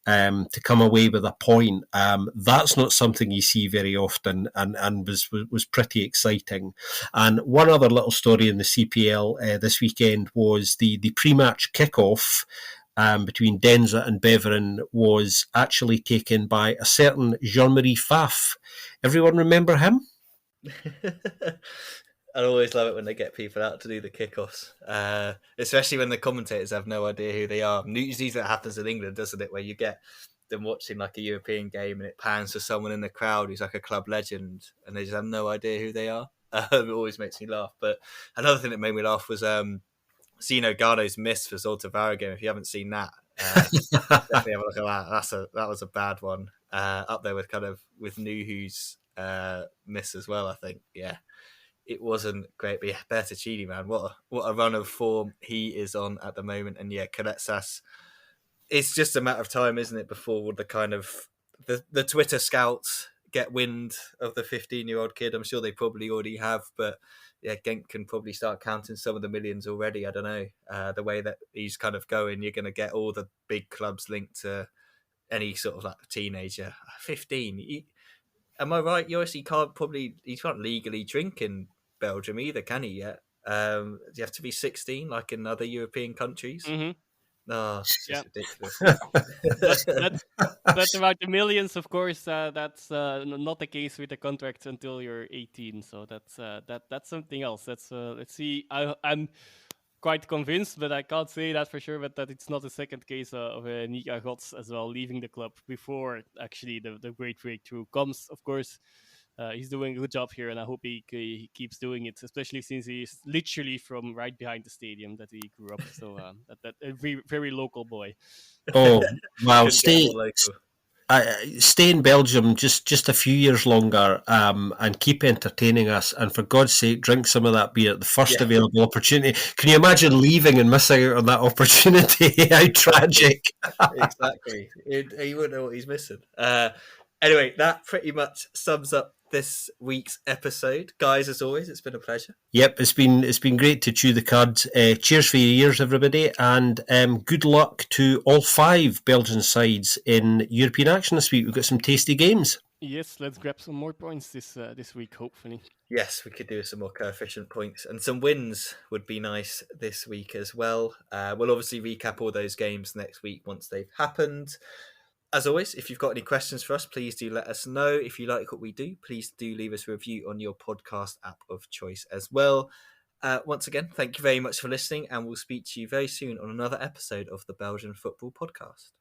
to come away with a point. That's not something you see very often, and was pretty exciting. And one other little story in the CPL this weekend was the pre-match kickoff between Denza and Beveren was actually taken by a certain Jean-Marie Pfaff. Everyone remember him? I always love it when they get people out to do the kickoffs, especially when the commentators have no idea who they are. Usually that happens in England, doesn't it, where you get them watching like a European game and it pans to someone in the crowd who's like a club legend and they just have no idea who they are. It always makes me laugh. But another thing that made me laugh was Zino Garno's miss for Zolta Varagem. If you haven't seen that, definitely have a look at that. That was a bad one. Up there with with Nuhu's miss as well, I think. Yeah. It wasn't great, but yeah, Bertuccini, man, what a run of form he is on at the moment. And yeah, Karetsas, it's just a matter of time, isn't it, before the Twitter scouts get wind of the 15-year-old kid. I'm sure they probably already have, but yeah, Genk can probably start counting some of the millions already. I don't know. The way that he's kind of going, you're going to get all the big clubs linked to any sort of like teenager. 15. Am I right, Yoris? He can't legally drink in Belgium either, can he yet? Do you have to be 16 like in other European countries? Mm-hmm. No, it's just ridiculous. But about the millions, of course, that's not the case with the contracts until you're 18. So that's something else. Let's see. I'm quite convinced, but I can't say that for sure. But that it's not a second case of Nika Gots as well leaving the club before actually the great breakthrough comes. Of course, he's doing a good job here, and I hope he keeps doing it, especially since he's literally from right behind the stadium that he grew up. So that a very, very local boy. Oh, wow. Stay in Belgium just a few years longer and keep entertaining us. And for God's sake, drink some of that beer at the first available opportunity. Can you imagine leaving and missing out on that opportunity? How tragic. Exactly. He wouldn't know what he's missing. Anyway, that pretty much sums up this week's episode. Guys, as always, it's been a pleasure. Yep, it's been great to chew the cud. Cheers for your ears, everybody, and good luck to all 5 Belgian sides in European action this week. We've got some tasty games. Yes, let's grab some more points this week, hopefully. Yes, we could do some more coefficient points, and some wins would be nice this week as well. We'll obviously recap all those games next week once they've happened. As always, if you've got any questions for us, please do let us know. If you like what we do, please do leave us a review on your podcast app of choice as well. Once again, thank you very much for listening, and we'll speak to you very soon on another episode of the Belgian Football Podcast.